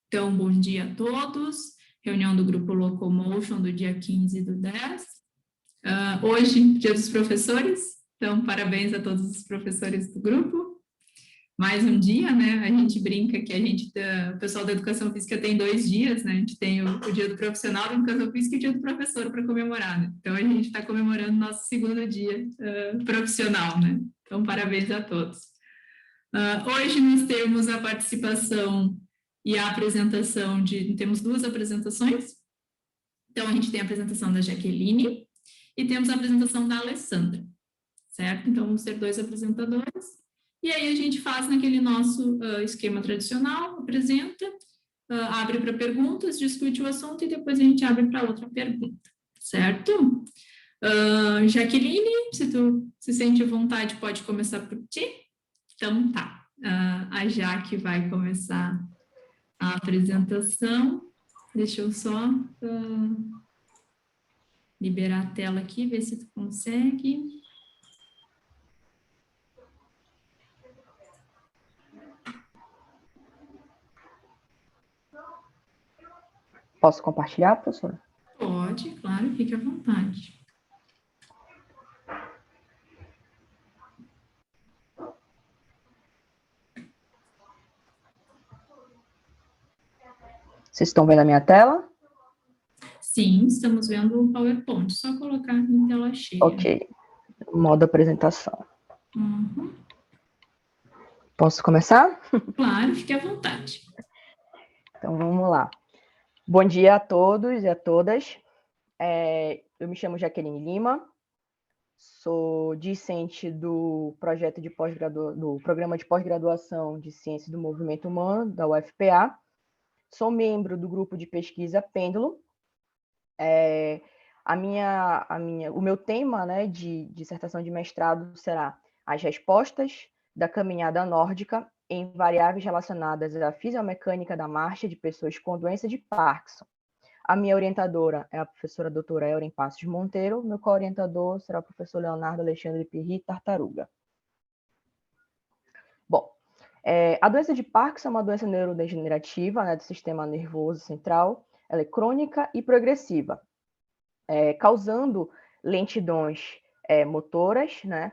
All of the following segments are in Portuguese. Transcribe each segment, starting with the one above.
Então, bom dia a todos. Reunião do Grupo Locomotion do dia 15 do 10. Hoje, dia dos professores. Então, parabéns a todos os professores do grupo. Mais um dia, né? A gente brinca que o pessoal da Educação Física tem 2 dias, né? A gente tem o dia do profissional da Educação Física e o dia do professor para comemorar, né? Então, a gente está comemorando nosso segundo dia profissional, né? Então, parabéns a todos. Hoje nós temos a participação e a apresentação temos 2 apresentações. Então, a gente tem a apresentação da Jaqueline e temos a apresentação da Alessandra, certo? Então, vamos ter 2 apresentadores. E aí a gente faz naquele nosso esquema tradicional, apresenta, abre para perguntas, discute o assunto e depois a gente abre para outra pergunta, certo? Jaqueline, se tu se sente à vontade, pode começar por ti. Então, tá. A Jaque vai começar a apresentação. Deixa eu só liberar a tela aqui, ver se tu consegue. Posso compartilhar, professora? Pode, claro, fique à vontade. Vocês estão vendo a minha tela? Sim, estamos vendo o PowerPoint, só colocar em tela cheia. Ok, modo apresentação. Uhum. Posso começar? Claro, fique à vontade. Então, vamos lá. Bom dia a todos e a todas. Eu me chamo Jaqueline Lima, sou discente do projeto de do Programa de Pós-Graduação de Ciências do Movimento Humano, da UFPA. Sou membro do grupo de pesquisa Pêndulo. O meu tema, né, de dissertação de mestrado será as respostas da caminhada nórdica em variáveis relacionadas à fisiomecânica da marcha de pessoas com doença de Parkinson. A minha orientadora é a professora doutora Euren Passos Monteiro, meu co-orientador será o professor Leonardo Alexandre Pirri Tartaruga. Bom, a doença de Parkinson é uma doença neurodegenerativa, né, do sistema nervoso central. Ela é crônica e progressiva, causando lentidões motoras, né,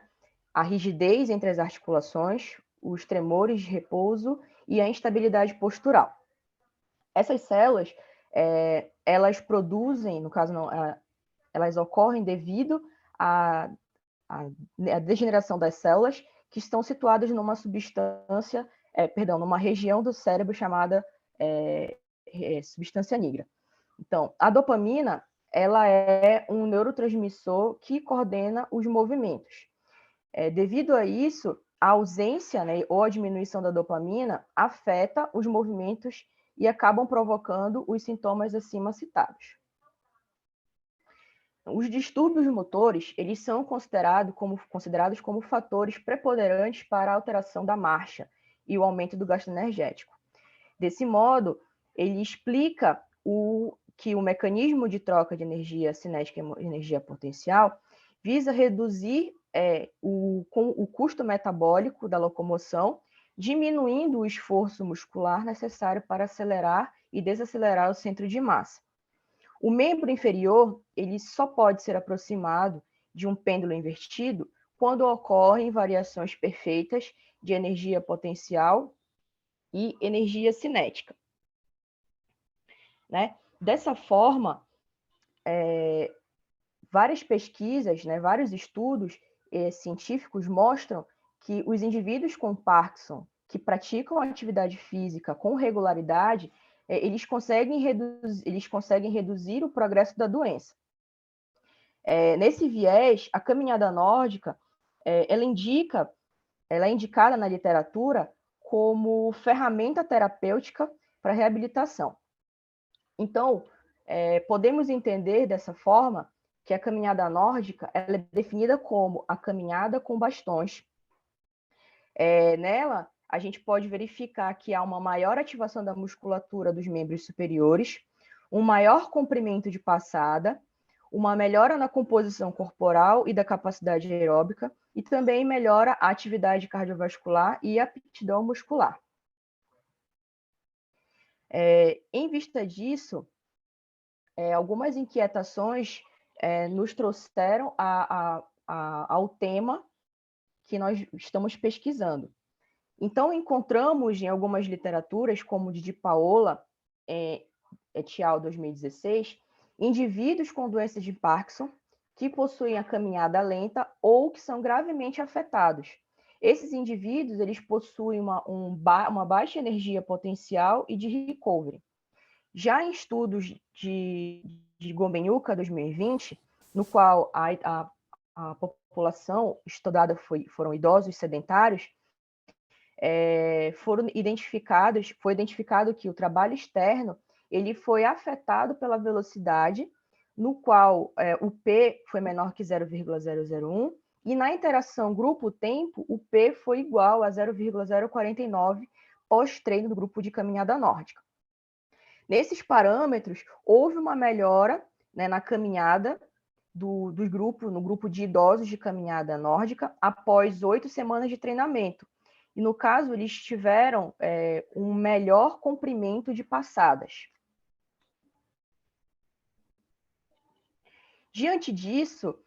a rigidez entre as articulações, os tremores de repouso e a instabilidade postural. Essas células, elas produzem, no caso não, elas ocorrem devido à degeneração das células que estão situadas numa substância, numa região do cérebro chamada substância negra. Então, a dopamina, ela é um neurotransmissor que coordena os movimentos. Devido a isso, a ausência, né, ou a diminuição da dopamina afeta os movimentos e acabam provocando os sintomas acima citados. Os distúrbios motores, eles são considerados como fatores preponderantes para a alteração da marcha e o aumento do gasto energético. Desse modo, ele explica que o mecanismo de troca de energia cinética e energia potencial visa reduzir o custo metabólico da locomoção, diminuindo o esforço muscular necessário para acelerar e desacelerar o centro de massa. O membro inferior, ele só pode ser aproximado de um pêndulo invertido quando ocorrem variações perfeitas de energia potencial e energia cinética. Né? Dessa forma, várias pesquisas, né, vários estudos científicos mostram que os indivíduos com Parkinson que praticam atividade física com regularidade, eles conseguem reduzir o progresso da doença. Nesse viés, a caminhada nórdica, ela é indicada na literatura como ferramenta terapêutica para reabilitação. Então, podemos entender dessa forma que a caminhada nórdica ela é definida como a caminhada com bastões. Nela, a gente pode verificar que há uma maior ativação da musculatura dos membros superiores, um maior comprimento de passada, uma melhora na composição corporal e da capacidade aeróbica, e também melhora a atividade cardiovascular e a aptidão muscular. Em vista disso, algumas inquietações nos trouxeram ao tema que nós estamos pesquisando. Então, encontramos em algumas literaturas, como de Paola et al. 2016, indivíduos com doença de Parkinson que possuem a caminhada lenta ou que são gravemente afetados. Esses indivíduos eles possuem uma baixa energia potencial e de recovery. Já em estudos de Gomenyuka 2020, no qual a população estudada foram idosos sedentários, foi identificado que o trabalho externo ele foi afetado pela velocidade, no qual o P foi menor que 0,001, e na interação grupo-tempo, o P foi igual a 0,049 pós-treino do grupo de caminhada nórdica. Nesses parâmetros, houve uma melhora, né, na caminhada no grupo de idosos de caminhada nórdica, após 8 semanas de treinamento. E, no caso, eles tiveram um melhor comprimento de passadas. Diante disso,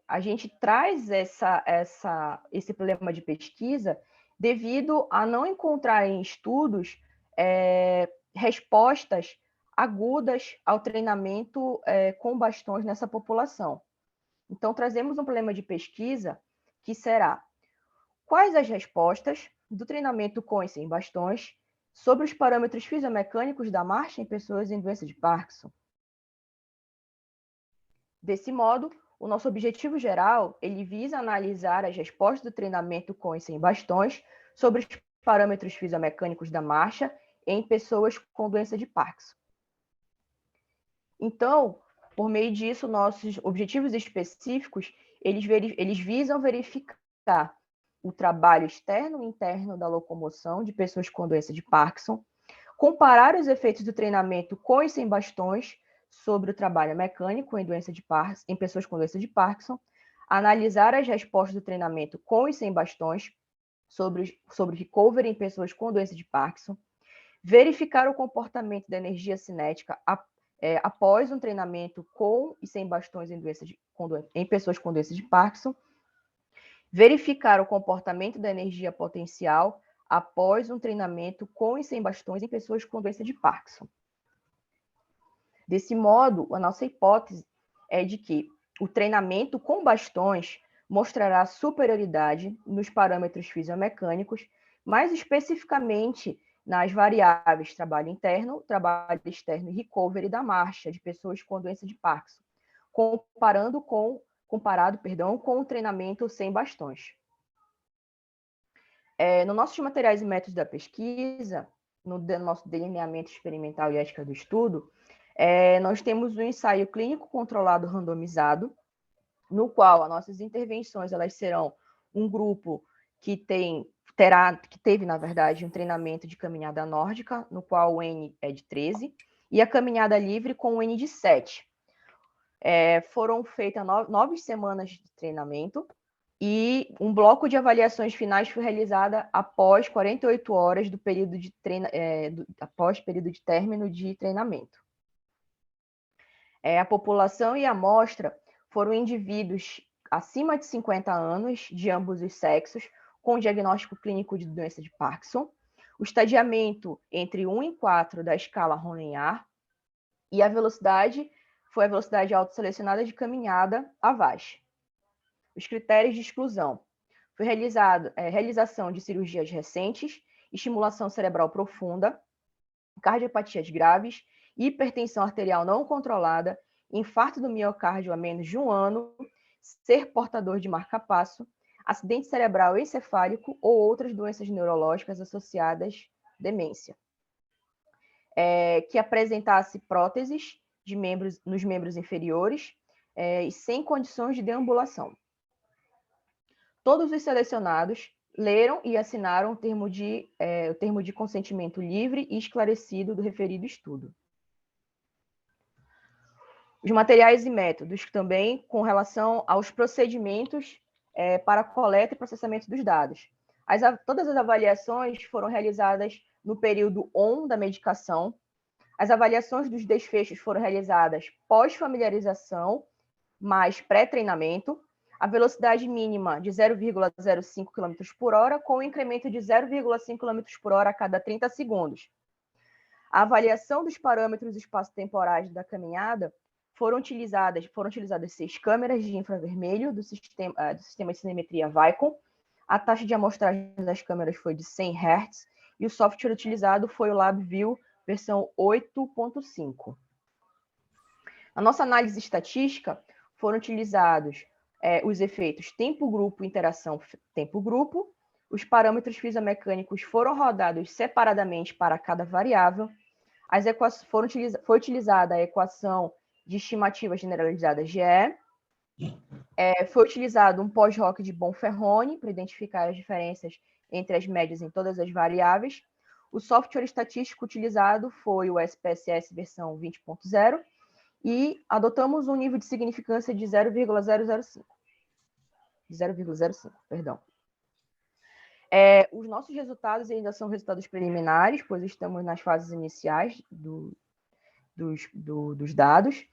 a gente traz esse problema de pesquisa devido a não encontrar em estudos respostas agudas ao treinamento com bastões nessa população. Então, trazemos um problema de pesquisa que será: quais as respostas do treinamento com e sem bastões sobre os parâmetros fisiomecânicos da marcha em pessoas em doença de Parkinson? Desse modo, o nosso objetivo geral, ele visa analisar as respostas do treinamento com e sem bastões sobre os parâmetros fisiomecânicos da marcha em pessoas com doença de Parkinson. Então, por meio disso, nossos objetivos específicos, eles visam verificar o trabalho externo e interno da locomoção de pessoas com doença de Parkinson, comparar os efeitos do treinamento com e sem bastões sobre o trabalho mecânico em pessoas com doença de Parkinson, analisar as respostas do treinamento com e sem bastões sobre recovery em pessoas com doença de Parkinson, verificar o comportamento da energia cinética após um treinamento com e sem bastões em pessoas com doença de Parkinson, verificar o comportamento da energia potencial após um treinamento com e sem bastões em pessoas com doença de Parkinson. Desse modo, a nossa hipótese é de que o treinamento com bastões mostrará superioridade nos parâmetros fisiomecânicos, mais especificamente nas variáveis trabalho interno, trabalho externo e recovery da marcha de pessoas com doença de Parkinson, comparado com o treinamento sem bastões. No nossos materiais e métodos da pesquisa, no nosso delineamento experimental e ética do estudo, nós temos um ensaio clínico controlado randomizado, no qual as nossas intervenções elas serão um grupo que teve, na verdade, um treinamento de caminhada nórdica, no qual o N é de 13, e a caminhada livre com o N de 7. Foram feitas 9 semanas de treinamento e um bloco de avaliações finais foi realizada após 48 horas do período de após período de término de treinamento. A população e a amostra foram indivíduos acima de 50 anos, de ambos os sexos, com diagnóstico clínico de doença de Parkinson, o estadiamento entre 1 e 4 da escala Ronnear, e a velocidade foi a velocidade autoselecionada de caminhada, a VAS. Os critérios de exclusão. Foi realização de cirurgias recentes, estimulação cerebral profunda, cardiopatias graves, hipertensão arterial não controlada, infarto do miocárdio há menos de 1 ano, ser portador de marca-passo, acidente cerebral encefálico ou outras doenças neurológicas associadas à demência. Que apresentasse próteses nos membros inferiores e sem condições de deambulação. Todos os selecionados leram e assinaram o termo de consentimento livre e esclarecido do referido estudo. Os materiais e métodos também com relação aos procedimentos para coleta e processamento dos dados. Todas as avaliações foram realizadas no período ON da medicação. As avaliações dos desfechos foram realizadas pós-familiarização, mais pré-treinamento. A velocidade mínima de 0,05 km por hora, com um incremento de 0,5 km por hora a cada 30 segundos. A avaliação dos parâmetros espaço-temporais da caminhada foram utilizadas 6 câmeras de infravermelho do sistema de cinemetria Vicon. A taxa de amostragem das câmeras foi de 100 Hz e o software utilizado foi o LabVIEW versão 8.5. Na nossa análise estatística, foram utilizados os efeitos tempo-grupo, interação tempo-grupo. Os parâmetros fisiomecânicos foram rodados separadamente para cada variável. Foi utilizada a equação de estimativa generalizada GE. Foi utilizado um pós-hoc de Bonferroni para identificar as diferenças entre as médias em todas as variáveis. O software estatístico utilizado foi o SPSS versão 20.0 e adotamos um nível de significância de 0,005. Perdão. Os nossos resultados ainda são resultados preliminares, pois estamos nas fases iniciais dos dados.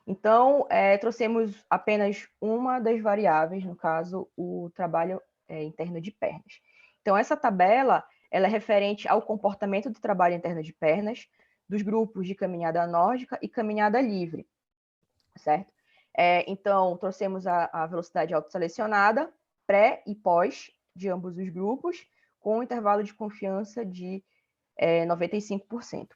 Então, trouxemos apenas uma das variáveis, no caso, o trabalho interno de pernas. Então, essa tabela ela é referente ao comportamento do trabalho interno de pernas dos grupos de caminhada nórdica e caminhada livre, certo? Então, trouxemos a velocidade autoselecionada, pré e pós, de ambos os grupos, com um intervalo de confiança de 95%.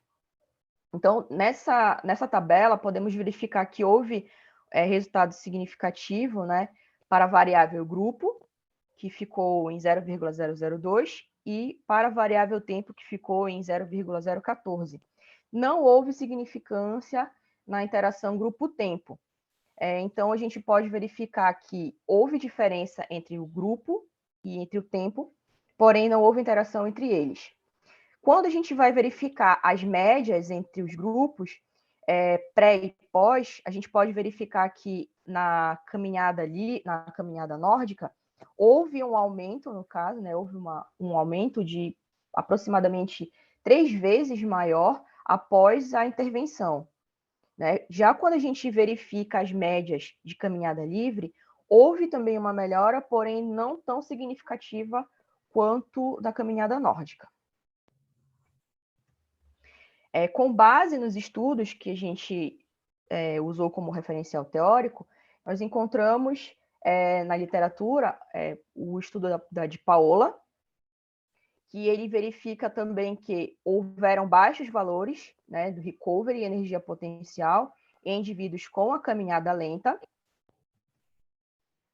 Então, nessa tabela, podemos verificar que houve resultado significativo, né, para a variável grupo, que ficou em 0,002, e para a variável tempo, que ficou em 0,014. Não houve significância na interação grupo-tempo. Então, a gente pode verificar que houve diferença entre o grupo e entre o tempo, porém não houve interação entre eles. Quando a gente vai verificar as médias entre os grupos, pré e pós, a gente pode verificar que na caminhada nórdica, houve um aumento, no caso, né, houve um aumento de aproximadamente 3 vezes maior após a intervenção, né? Já quando a gente verifica as médias de caminhada livre, houve também uma melhora, porém não tão significativa quanto da caminhada nórdica. Com base nos estudos que a gente usou como referencial teórico, nós encontramos na literatura o estudo de Paola, que ele verifica também que houveram baixos valores, né, do recovery e energia potencial em indivíduos com a caminhada lenta,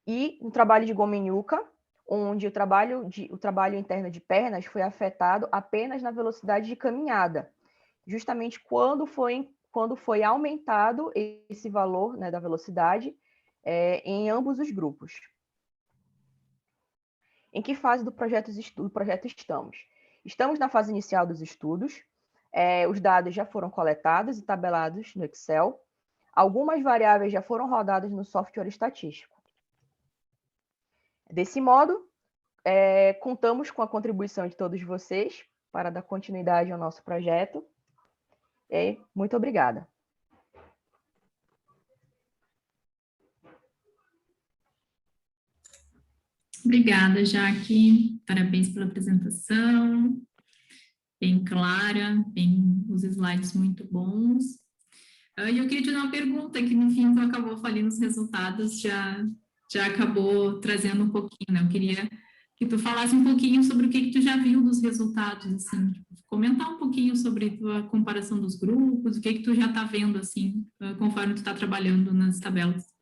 e no trabalho de Gomenyuka, onde o trabalho interno de pernas foi afetado apenas na velocidade de caminhada, justamente quando foi aumentado esse valor, né, da velocidade em ambos os grupos. Em que fase do projeto estamos? Estamos na fase inicial dos estudos. Os dados já foram coletados e tabelados no Excel. Algumas variáveis já foram rodadas no software estatístico. Desse modo, contamos com a contribuição de todos vocês para dar continuidade ao nosso projeto. Muito obrigada. Obrigada, Jaque. Parabéns pela apresentação, bem clara, os slides muito bons. E eu queria te dar uma pergunta, que no fim tu acabou falando os resultados, já acabou trazendo um pouquinho, né? Eu queria que tu falasse um pouquinho sobre o que tu já viu dos resultados, assim, comentar um pouquinho sobre a comparação dos grupos, o que tu já está vendo, assim, conforme tu está trabalhando nas tabelas.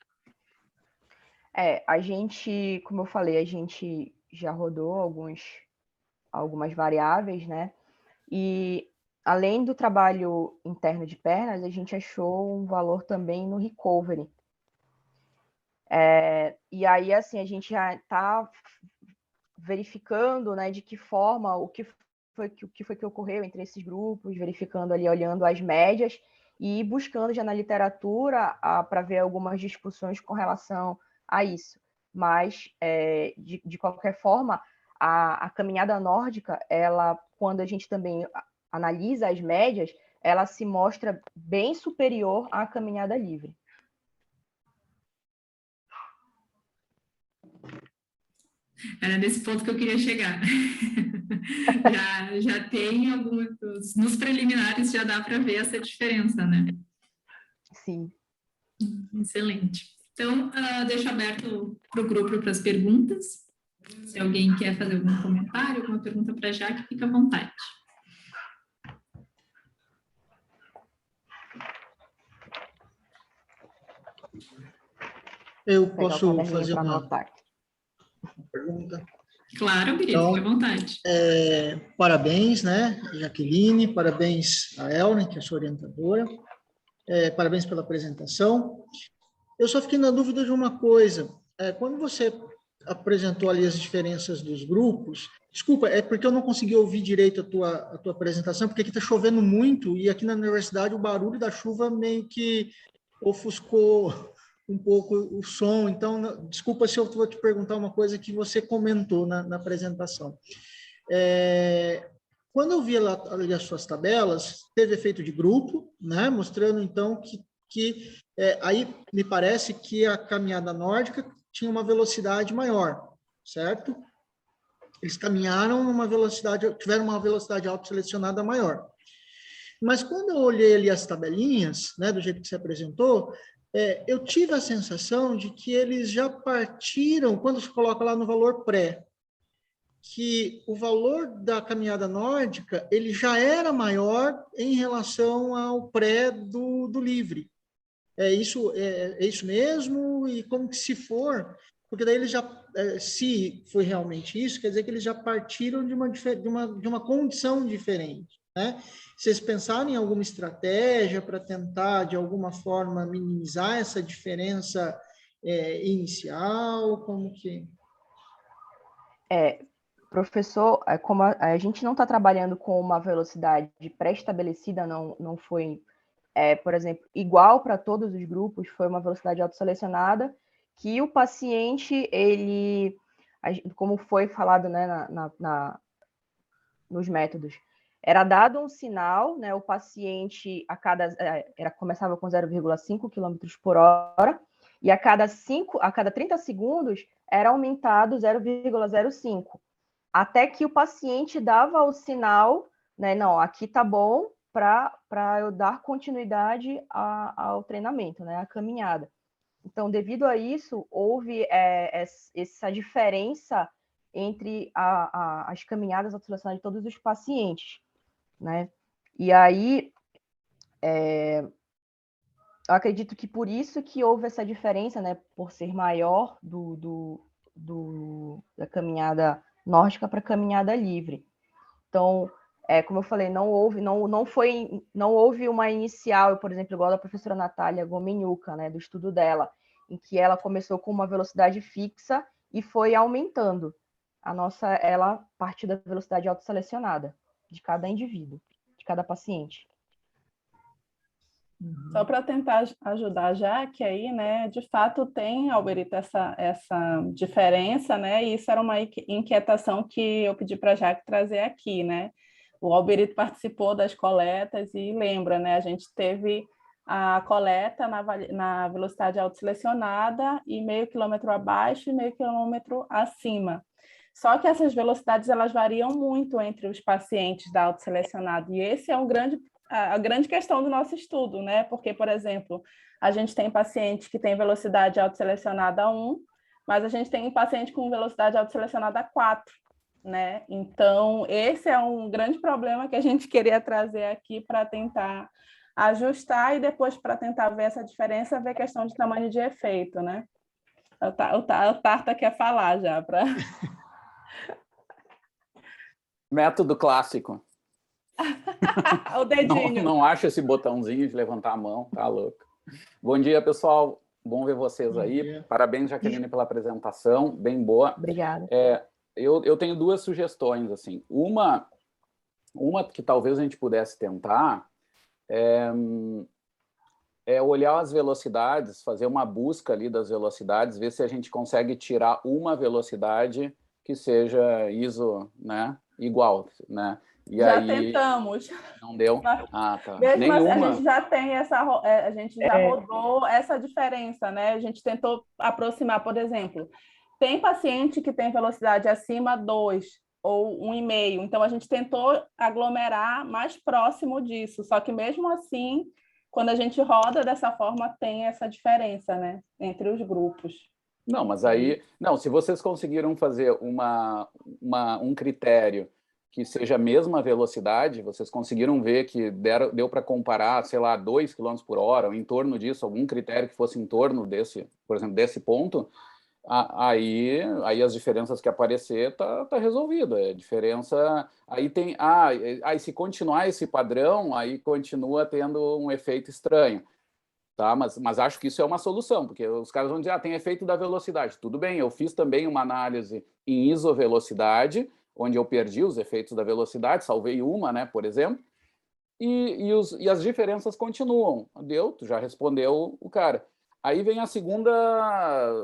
A gente, como eu falei, a gente já rodou algumas variáveis, né? E além do trabalho interno de pernas, a gente achou um valor também no recovery. E aí, assim, a gente já está verificando, né, de que forma, o que foi que ocorreu entre esses grupos, verificando ali, olhando as médias, e ir buscando já na literatura para ver algumas discussões com relação a isso. Mas, de qualquer forma, a caminhada nórdica, ela, quando a gente também analisa as médias, ela se mostra bem superior à caminhada livre. Era nesse ponto que eu queria chegar. já tem alguns... Nos preliminares já dá para ver essa diferença, né? Sim. Excelente. Então, deixo aberto para o grupo para as perguntas. Se alguém quer fazer algum comentário, alguma pergunta para a Jaque, fica à vontade. Eu posso fazer uma pergunta? Claro, querido, então, fica à vontade. Parabéns, né, Jaqueline, parabéns a Elne, que é a sua orientadora, parabéns pela apresentação. Eu só fiquei na dúvida de uma coisa, quando você apresentou ali as diferenças dos grupos, desculpa, é porque eu não consegui ouvir direito a tua apresentação, porque aqui está chovendo muito e aqui na universidade o barulho da chuva meio que ofuscou um pouco o som, então, desculpa se eu vou te perguntar uma coisa que você comentou na apresentação. Quando eu vi ali as suas tabelas, teve efeito de grupo, né, mostrando, então, que aí me parece que a caminhada nórdica tinha uma velocidade maior, certo? Eles caminharam tiveram uma velocidade autoselecionada maior. Mas quando eu olhei ali as tabelinhas, né, do jeito que você apresentou, eu tive a sensação de que eles já partiram, quando se coloca lá no valor pré, que o valor da caminhada nórdica ele já era maior em relação ao pré do livre. É isso mesmo? E como que se for? Porque daí eles já, se foi realmente isso, quer dizer que eles já partiram de uma condição diferente, né? Vocês pensaram em alguma estratégia para tentar, de alguma forma, minimizar essa diferença inicial? Como que... Professor, como a gente não está trabalhando com uma velocidade pré-estabelecida, não foi, por exemplo, igual para todos os grupos, foi uma velocidade autoselecionada, que o paciente, ele, como foi falado, né, nos métodos, era dado um sinal, né, o paciente começava com 0,5 km por hora, e a cada 30 segundos era aumentado 0,05, até que o paciente dava o sinal, né, não, aqui tá bom para eu dar continuidade ao treinamento, né, à caminhada. Então, devido a isso, houve essa diferença entre as caminhadas autoselecionadas de todos os pacientes, né? E aí, eu acredito que por isso que houve essa diferença, né, por ser maior da caminhada nórdica para a caminhada livre. Então, como eu falei, não houve uma inicial, por exemplo, igual a professora Natália Gomenyuka, né, do estudo dela, em que ela começou com uma velocidade fixa e foi aumentando. Ela partiu da velocidade autoselecionada de cada indivíduo, de cada paciente. Só para tentar ajudar já que aí, né, de fato tem, Alberito, essa diferença, né, e isso era uma inquietação que eu pedi para a Jaque trazer aqui, né. O Alberito participou das coletas e lembra, né, a gente teve a coleta na velocidade autoselecionada e meio quilômetro abaixo e meio quilômetro acima. Só que essas velocidades elas variam muito entre os pacientes da autoselecionada, e esse é a grande questão do nosso estudo, né? Porque, por exemplo, a gente tem paciente que tem velocidade autoselecionada 1, mas a gente tem um paciente com velocidade autoselecionada 4, né? Então, esse é um grande problema que a gente queria trazer aqui para tentar ajustar e depois para tentar ver essa diferença, ver questão de tamanho de efeito, né? O Tarta quer falar já para... Método clássico. O dedinho. Não acho esse botãozinho de levantar a mão, tá louco. Bom dia, pessoal. Bom ver vocês aí. Parabéns, Jaqueline, pela apresentação, bem boa. Obrigada. Eu tenho duas sugestões, assim. Uma que talvez a gente pudesse tentar é olhar as velocidades, fazer uma busca ali das velocidades, ver se a gente consegue tirar uma velocidade que seja ISO, né, igual, né? E já aí tentamos. não deu. Mas, Ah, tá. mesmo assim, a Nenhuma. gente já tem a gente já rodou essa diferença, né? A gente tentou aproximar, por exemplo, tem paciente que tem velocidade acima 2 ou 1,5, então a gente tentou aglomerar mais próximo disso, só que mesmo assim, quando a gente roda dessa forma, tem essa diferença, né, entre os grupos. Não, mas aí, não, se vocês conseguiram fazer um critério que seja a mesma velocidade, vocês conseguiram ver que deu para comparar, sei lá, 2 km por hora, ou em torno disso, algum critério que fosse em torno desse, por exemplo, desse ponto, aí as diferenças que aparecer tá resolvido. A diferença aí tem, aí se continuar esse padrão, aí continua tendo um efeito estranho. Tá? Mas acho que isso é uma solução, porque os caras vão dizer, tem efeito da velocidade. Tudo bem, eu fiz também uma análise em isovelocidade, onde eu perdi os efeitos da velocidade, salvei uma, né, por exemplo, e as diferenças continuam. Deu, tu já respondeu o cara. Aí vem a segunda,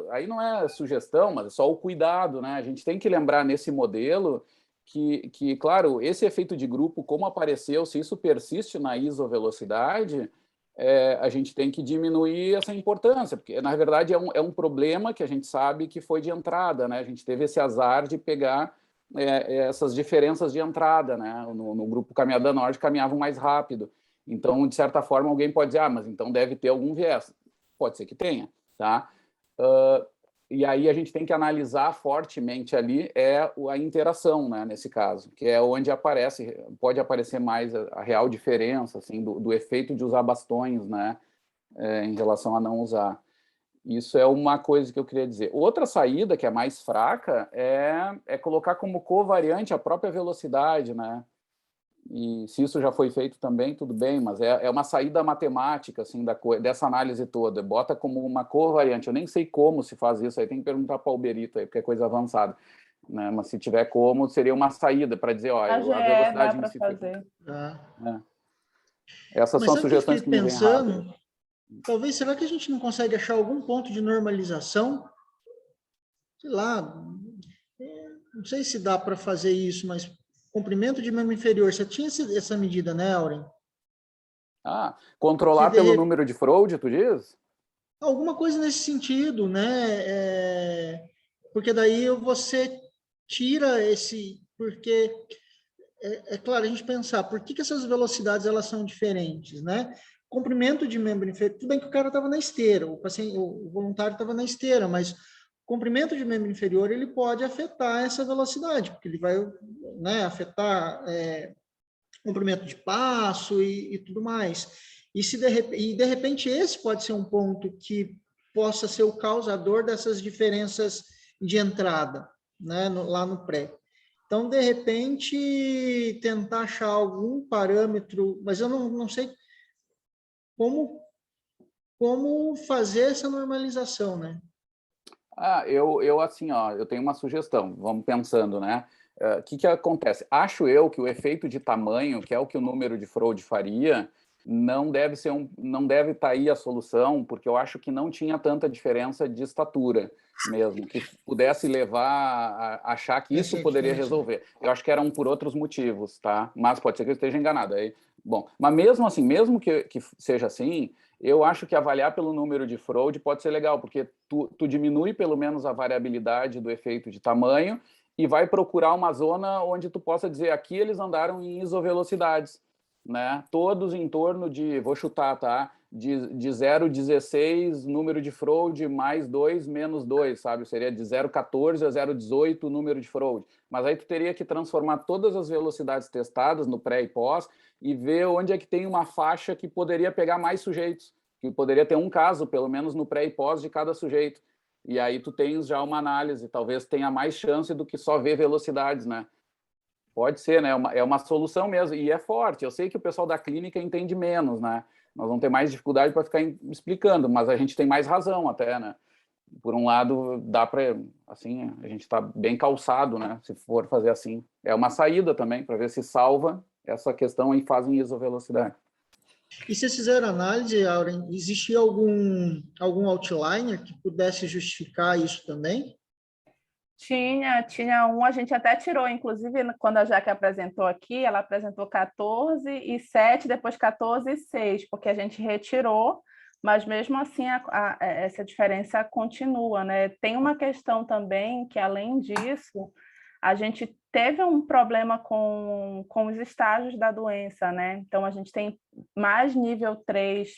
aí não é sugestão, mas é só o cuidado, né? A gente tem que lembrar nesse modelo que claro, esse efeito de grupo, como apareceu, se isso persiste na isovelocidade, a gente tem que diminuir essa importância, porque, na verdade, é um problema que a gente sabe que foi de entrada, né? A gente teve esse azar de pegar essas diferenças de entrada, né? No grupo Caminhada Norte caminhavam mais rápido. Então, de certa forma, alguém pode dizer, mas então deve ter algum viés. Pode ser que tenha, tá? E aí a gente tem que analisar fortemente ali a interação, né, nesse caso, que é onde pode aparecer mais a real diferença, assim, do efeito de usar bastões, né, em relação a não usar. Isso é uma coisa que eu queria dizer. Outra saída, que é mais fraca, é colocar como covariante a própria velocidade, né? E se isso já foi feito também, tudo bem, mas é uma saída matemática, assim, dessa análise toda. Bota como uma covariante. Eu nem sei como se faz isso, aí tem que perguntar para o Alberito, aí, porque é coisa avançada. Né? Mas se tiver como, seria uma saída para dizer, a velocidade dá em si... fazer. Essas Mas são sabe sugestões que me vêm rápido. Talvez, será que a gente não consegue achar algum ponto de normalização? Sei lá, não sei se dá para fazer isso, mas comprimento de membro inferior, você tinha essa medida, né, Auren? Controlar pelo número de Freud, tu diz? Alguma coisa nesse sentido, né? Porque daí você tira esse... Porque, claro, a gente pensar, por que essas velocidades elas são diferentes, né? Comprimento de membro inferior, tudo bem que o cara estava na esteira, o voluntário estava na esteira, mas o comprimento de membro inferior ele pode afetar essa velocidade, porque ele vai, né, afetar comprimento de passo e tudo mais. E de repente esse pode ser um ponto que possa ser o causador dessas diferenças de entrada, né, lá no pré. Então, de repente, tentar achar algum parâmetro, mas eu não sei como fazer essa normalização, né? Eu assim, eu tenho uma sugestão, vamos pensando, né? O que acontece? Acho eu que o efeito de tamanho, que é o que o número de Freud faria, não deve estar aí a solução, porque eu acho que não tinha tanta diferença de estatura mesmo, que pudesse levar a achar que isso poderia resolver. Eu acho que eram por outros motivos, tá? Mas pode ser que eu esteja enganado. Aí, bom, mas mesmo assim, mesmo que seja assim, eu acho que avaliar pelo número de Freud pode ser legal, porque tu diminui pelo menos a variabilidade do efeito de tamanho e vai procurar uma zona onde tu possa dizer, aqui eles andaram em isovelocidades, né? Todos em torno de, vou chutar, tá? De 0,16 número de Freud mais 2 menos 2, sabe? Seria de 0,14 a 0,18 o número de Freud. Mas aí tu teria que transformar todas as velocidades testadas no pré e pós e ver onde é que tem uma faixa que poderia pegar mais sujeitos, que poderia ter um caso, pelo menos no pré e pós de cada sujeito. E aí tu tens já uma análise, talvez tenha mais chance do que só ver velocidades, né? Pode ser, né? É uma solução mesmo, e é forte. Eu sei que o pessoal da clínica entende menos, né? Nós vamos ter mais dificuldade para ficar explicando, mas a gente tem mais razão até, né? Por um lado, dá para, assim, a gente está bem calçado, né? Se for fazer assim. É uma saída também, para ver se salva essa questão e fazem isovelocidade. E vocês fizeram análise, Auren, existia algum outliner que pudesse justificar isso também? Tinha um, a gente até tirou, inclusive, quando a Jaque apresentou aqui, ela apresentou 14,7, depois 14,6, porque a gente retirou, mas mesmo assim essa diferença continua, né? Tem uma questão também que, além disso, a gente teve um problema com os estágios da doença, né? Então, a gente tem mais nível 3,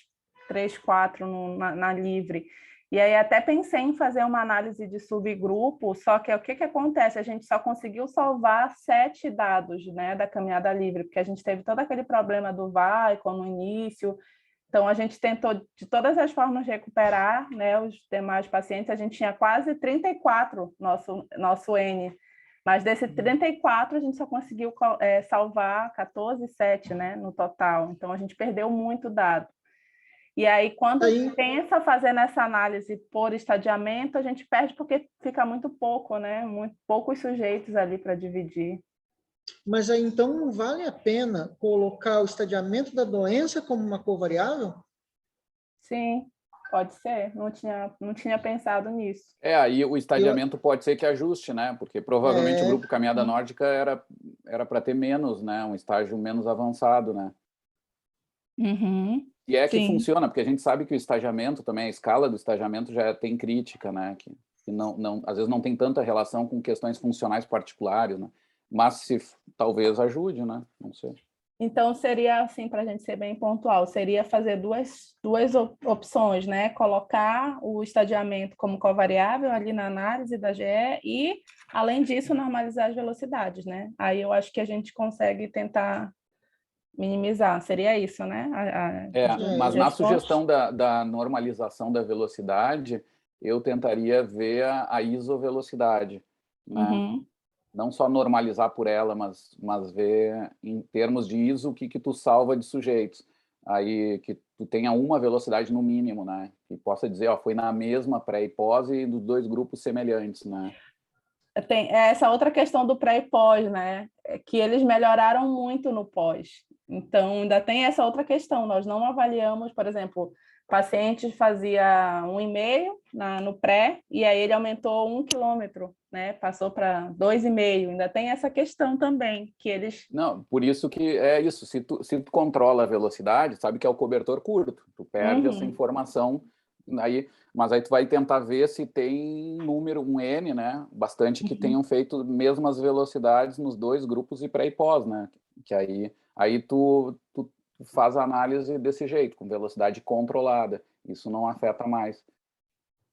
4 na livre. E aí até pensei em fazer uma análise de subgrupo, só que o que acontece? A gente só conseguiu salvar 7 dados, né, da caminhada livre, porque a gente teve todo aquele problema do VAICO no início. Então, a gente tentou, de todas as formas, recuperar, né, os demais pacientes. A gente tinha quase 34, nosso N. Mas desse 34, a gente só conseguiu salvar 14,7, né, no total. Então, a gente perdeu muito dado. E aí, quando pensa fazendo essa análise por estadiamento, a gente perde porque fica muito pouco, né? Muito poucos sujeitos ali para dividir. Mas aí, então, não vale a pena colocar o estadiamento da doença como uma covariável? Sim, pode ser. Não tinha pensado nisso. Aí o estadiamento pode ser que ajuste, né? Porque provavelmente o grupo Caminhada Nórdica era para ter menos, né? Um estágio menos avançado, né? Uhum. E é que Sim. funciona, porque a gente sabe que o estagiamento também, a escala do estagiamento já tem crítica, né? Que às vezes não tem tanta relação com questões funcionais particulares, né? Mas se talvez ajude, né? Não sei. Então, seria assim, para a gente ser bem pontual, seria fazer duas opções, né? Colocar o estadiamento como covariável ali na análise da GE e, além disso, normalizar as velocidades, né? Aí eu acho que a gente consegue tentar minimizar, seria isso, né? Mas na sugestão da normalização da velocidade, eu tentaria ver a isovelocidade, né? Uhum. Não só normalizar por ela, mas ver em termos de ISO o que tu salva de sujeitos. Aí que tu tenha uma velocidade no mínimo, né? Que possa dizer, ó, foi na mesma pré e pós e dos 2 grupos semelhantes, né? Tem essa outra questão do pré e pós, né? Que eles melhoraram muito no pós. Então, ainda tem essa outra questão. Nós não avaliamos, por exemplo, paciente fazia 1,5 no pré e aí ele aumentou 1 quilômetro, né? Passou para 2,5. Ainda tem essa questão também, que eles... Não, por isso que é isso. Se tu controla a velocidade, sabe que é o cobertor curto. Tu perde essa informação aí, mas aí tu vai tentar ver se tem um N, né? Bastante que tenham feito mesmas velocidades nos 2 grupos e pré e pós, né? Que aí tu faz a análise desse jeito, com velocidade controlada. Isso não afeta mais,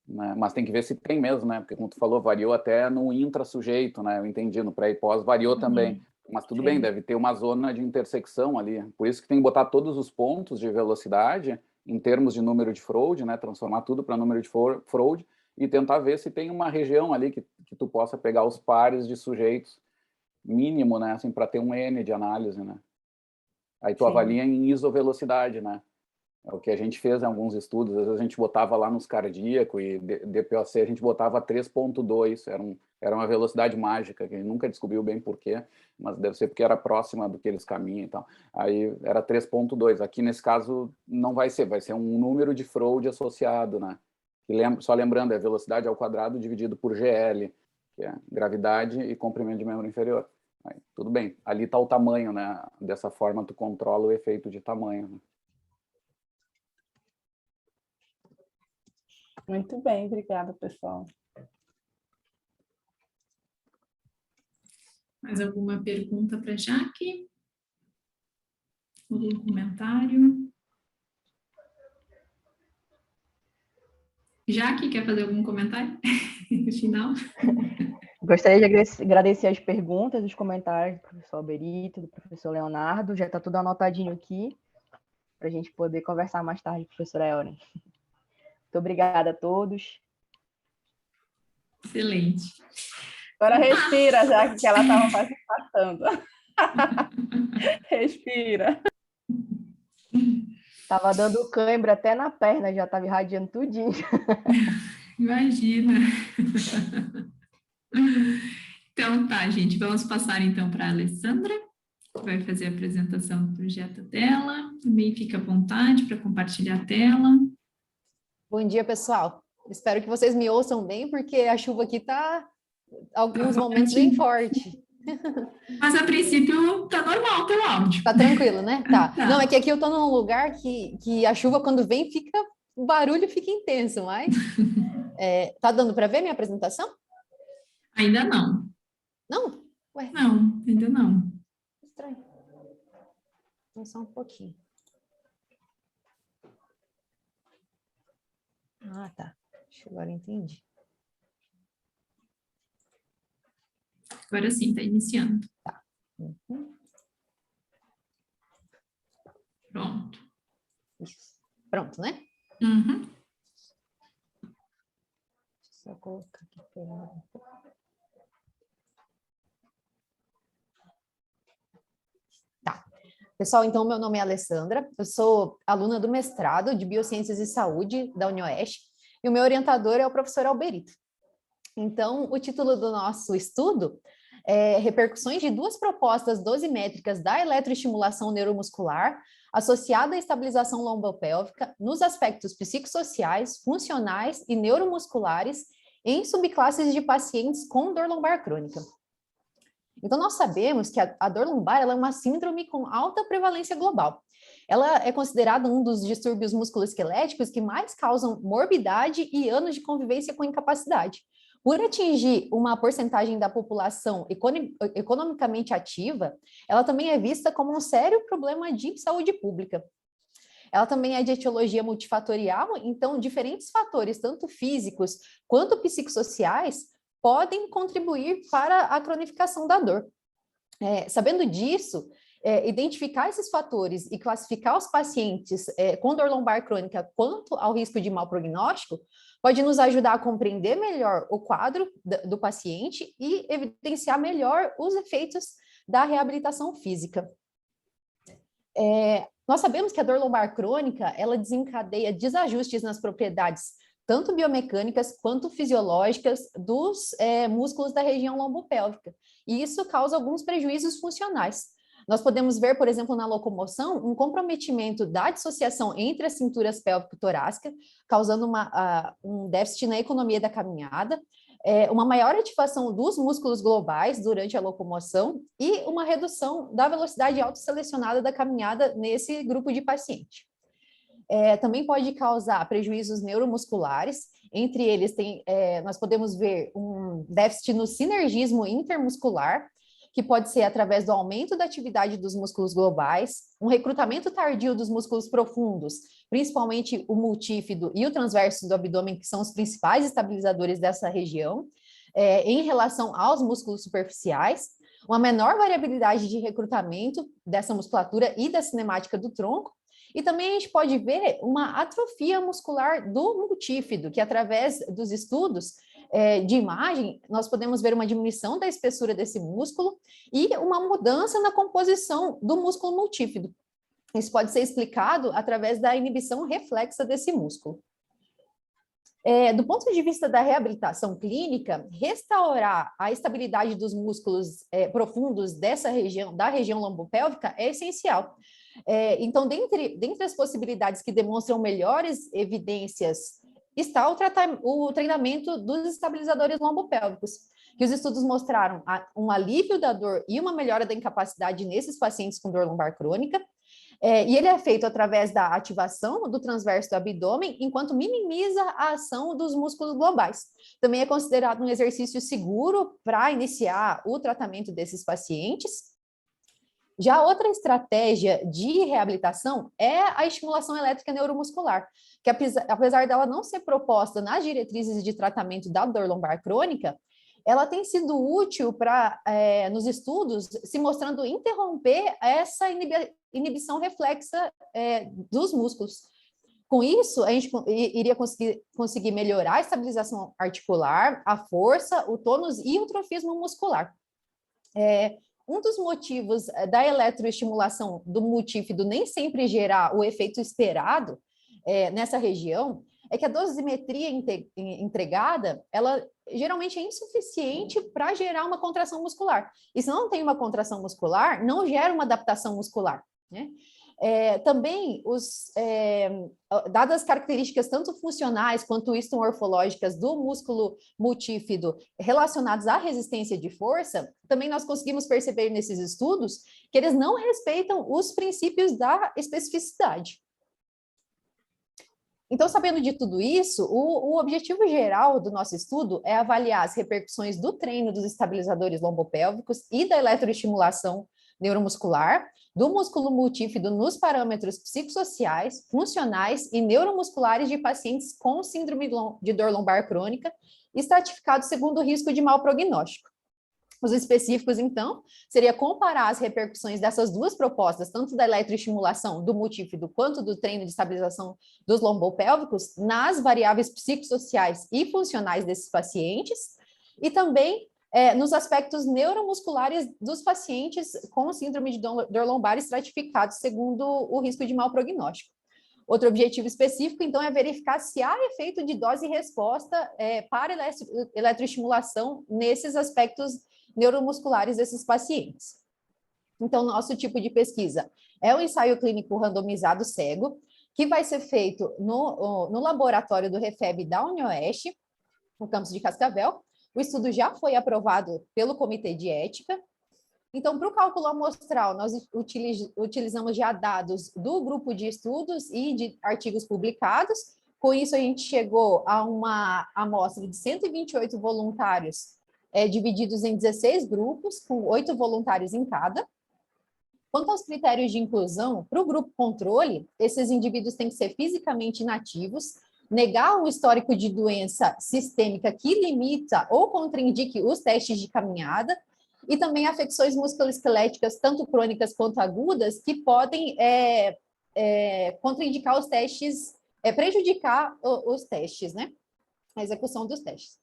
né? Mas tem que ver se tem mesmo, né? Porque como tu falou, variou até no intra-sujeito, né? Eu entendi, no pré e pós variou também. Mas tudo bem, deve ter uma zona de intersecção ali. Por isso que tem que botar todos os pontos de velocidade em termos de número de Froude, né? Transformar tudo para número de Froude e tentar ver se tem uma região ali que tu possa pegar os pares de sujeitos mínimo, né? Assim, para ter um N de análise, né? Aí tu avalia em isovelocidade, né? É o que a gente fez em alguns estudos. Às vezes a gente botava lá nos cardíacos e DPOC a gente botava 3.2. Era uma velocidade mágica, que a gente nunca descobriu bem por quê, mas deve ser porque era próxima do que eles caminham e tal. Aí era 3.2. Aqui, nesse caso, não vai ser um número de Froude associado, né? Só lembrando, é velocidade ao quadrado dividido por GL, que é gravidade e comprimento de membro inferior. Aí, tudo bem. Ali está o tamanho, né? Dessa forma, tu controla o efeito de tamanho, né? Muito bem, obrigada, pessoal. Mais alguma pergunta para a Jaque? Algum comentário? Jaque, quer fazer algum comentário no final? Gostaria de agradecer as perguntas, os comentários do professor Alberito, do professor Leonardo. Já está tudo anotadinho aqui, para a gente poder conversar mais tarde, professora Elren. Muito obrigada a todos. Excelente. Agora respira, já que ela estava passando. Respira. Estava dando cãibra até na perna, já estava irradiando tudinho. Imagina. Então tá, gente, vamos passar então para a Alessandra. vai fazer a apresentação do projeto dela. Também fica à vontade para compartilhar a tela. Bom dia, pessoal. Espero que vocês me ouçam bem, porque a chuva aqui está, alguns momentos, bem forte. Mas, a princípio, tá normal o teu áudio. Tá tranquilo, né? Tá. Tá. Não, é que aqui eu tô num lugar que a chuva, quando vem, o barulho fica intenso, mas... tá dando para ver minha apresentação? Ainda não. Não? Ué, Não, ainda não. estranho. Então, só um pouquinho. Ah, tá. Acho que agora eu entendi. Agora sim, está iniciando. Uhum. Pronto. Isso. Pronto, né? Uhum. Só colocar aqui. Tá. Pessoal, então, meu nome é Alessandra, eu sou aluna do mestrado de Biociências e Saúde da UniOeste, e o meu orientador é o professor Alberito. Então, o título do nosso estudo é Repercussões de duas propostas dosimétricas da eletroestimulação neuromuscular associada à estabilização lombopélvica nos aspectos psicossociais, funcionais e neuromusculares em subclasses de pacientes com dor lombar crônica. Então, nós sabemos que a dor lombar ela é uma síndrome com alta prevalência global. Ela é considerada um dos distúrbios musculoesqueléticos que mais causam morbidade e anos de convivência com incapacidade. Por atingir uma porcentagem da população economicamente ativa, ela também é vista como um sério problema de saúde pública. Ela também é de etiologia multifatorial, então diferentes fatores, tanto físicos quanto psicossociais, podem contribuir para a cronificação da dor. Sabendo disso, identificar esses fatores e classificar os pacientes com dor lombar crônica quanto ao risco de mau prognóstico pode nos ajudar a compreender melhor o quadro do paciente e evidenciar melhor os efeitos da reabilitação física. Nós sabemos que a dor lombar crônica, ela desencadeia desajustes nas propriedades tanto biomecânicas quanto fisiológicas dos músculos da região lombopélvica, e isso causa alguns prejuízos funcionais. Nós podemos ver, por exemplo, na locomoção, um comprometimento da dissociação entre as cinturas pélvico-torácica, causando um déficit na economia da caminhada, uma maior ativação dos músculos globais durante a locomoção e uma redução da velocidade autoselecionada da caminhada nesse grupo de paciente. Também pode causar prejuízos neuromusculares, entre eles nós podemos ver um déficit no sinergismo intermuscular, que pode ser através do aumento da atividade dos músculos globais, um recrutamento tardio dos músculos profundos, principalmente o multífido e o transverso do abdômen, que são os principais estabilizadores dessa região, em relação aos músculos superficiais, uma menor variabilidade de recrutamento dessa musculatura e da cinemática do tronco, e também a gente pode ver uma atrofia muscular do multífido, que através dos estudos de imagem, nós podemos ver uma diminuição da espessura desse músculo e uma mudança na composição do músculo multífido. Isso pode ser explicado através da inibição reflexa desse músculo. Do ponto de vista da reabilitação clínica, restaurar a estabilidade dos músculos profundos da região lombopélvica é essencial. Então, dentre as possibilidades que demonstram melhores evidências, está o treinamento dos estabilizadores lombopélvicos, que os estudos mostraram um alívio da dor e uma melhora da incapacidade nesses pacientes com dor lombar crônica, e ele é feito através da ativação do transverso do abdômen, enquanto minimiza a ação dos músculos globais. Também é considerado um exercício seguro para iniciar o tratamento desses pacientes. Já outra estratégia de reabilitação é a estimulação elétrica neuromuscular, que apesar dela não ser proposta nas diretrizes de tratamento da dor lombar crônica, ela tem sido útil nos estudos, se mostrando interromper essa inibição reflexa dos músculos. Com isso, a gente iria conseguir melhorar a estabilização articular, a força, o tônus e o trofismo muscular. Um dos motivos da eletroestimulação do multífido nem sempre gerar o efeito esperado nessa região é que a dosimetria entregada, ela geralmente é insuficiente para gerar uma contração muscular. E se não tem uma contração muscular, não gera uma adaptação muscular, né? Também, dadas as características tanto funcionais quanto histomorfológicas do músculo multífido relacionados à resistência de força, também nós conseguimos perceber nesses estudos que eles não respeitam os princípios da especificidade. Então, sabendo de tudo isso, o objetivo geral do nosso estudo é avaliar as repercussões do treino dos estabilizadores lombopélvicos e da eletroestimulação neuromuscular, do músculo multífido nos psicossociais, funcionais e neuromusculares de pacientes com síndrome de dor lombar crônica, estratificados segundo o risco de mau prognóstico. Os específicos, então, seria comparar as repercussões dessas duas propostas, tanto da eletroestimulação do multífido quanto do treino de estabilização dos lombopélvicos, nas variáveis psicossociais e funcionais desses pacientes, e também nos aspectos neuromusculares dos pacientes com síndrome de dor lombar estratificados segundo o risco de mau prognóstico. Outro objetivo específico, então, é verificar se há efeito de dose e resposta para eletroestimulação nesses aspectos neuromusculares desses pacientes. Então, nosso tipo de pesquisa é o ensaio clínico randomizado cego, que vai ser feito no laboratório do Refeb da UniOeste, no campus de Cascavel. O estudo já foi aprovado pelo Comitê de Ética. Então, para o cálculo amostral, nós utilizamos já dados do grupo de estudos e de artigos publicados. Com isso, a gente chegou a uma amostra de 128 voluntários, divididos em 16 grupos, com 8 voluntários em cada. Quanto aos critérios de inclusão, para o grupo controle, esses indivíduos têm que ser fisicamente inativos, negar o histórico de doença sistêmica que limita ou contraindique os testes de caminhada, e também afecções musculoesqueléticas, tanto crônicas quanto agudas, que podem contraindicar os testes, prejudicar os testes, né? A execução dos testes.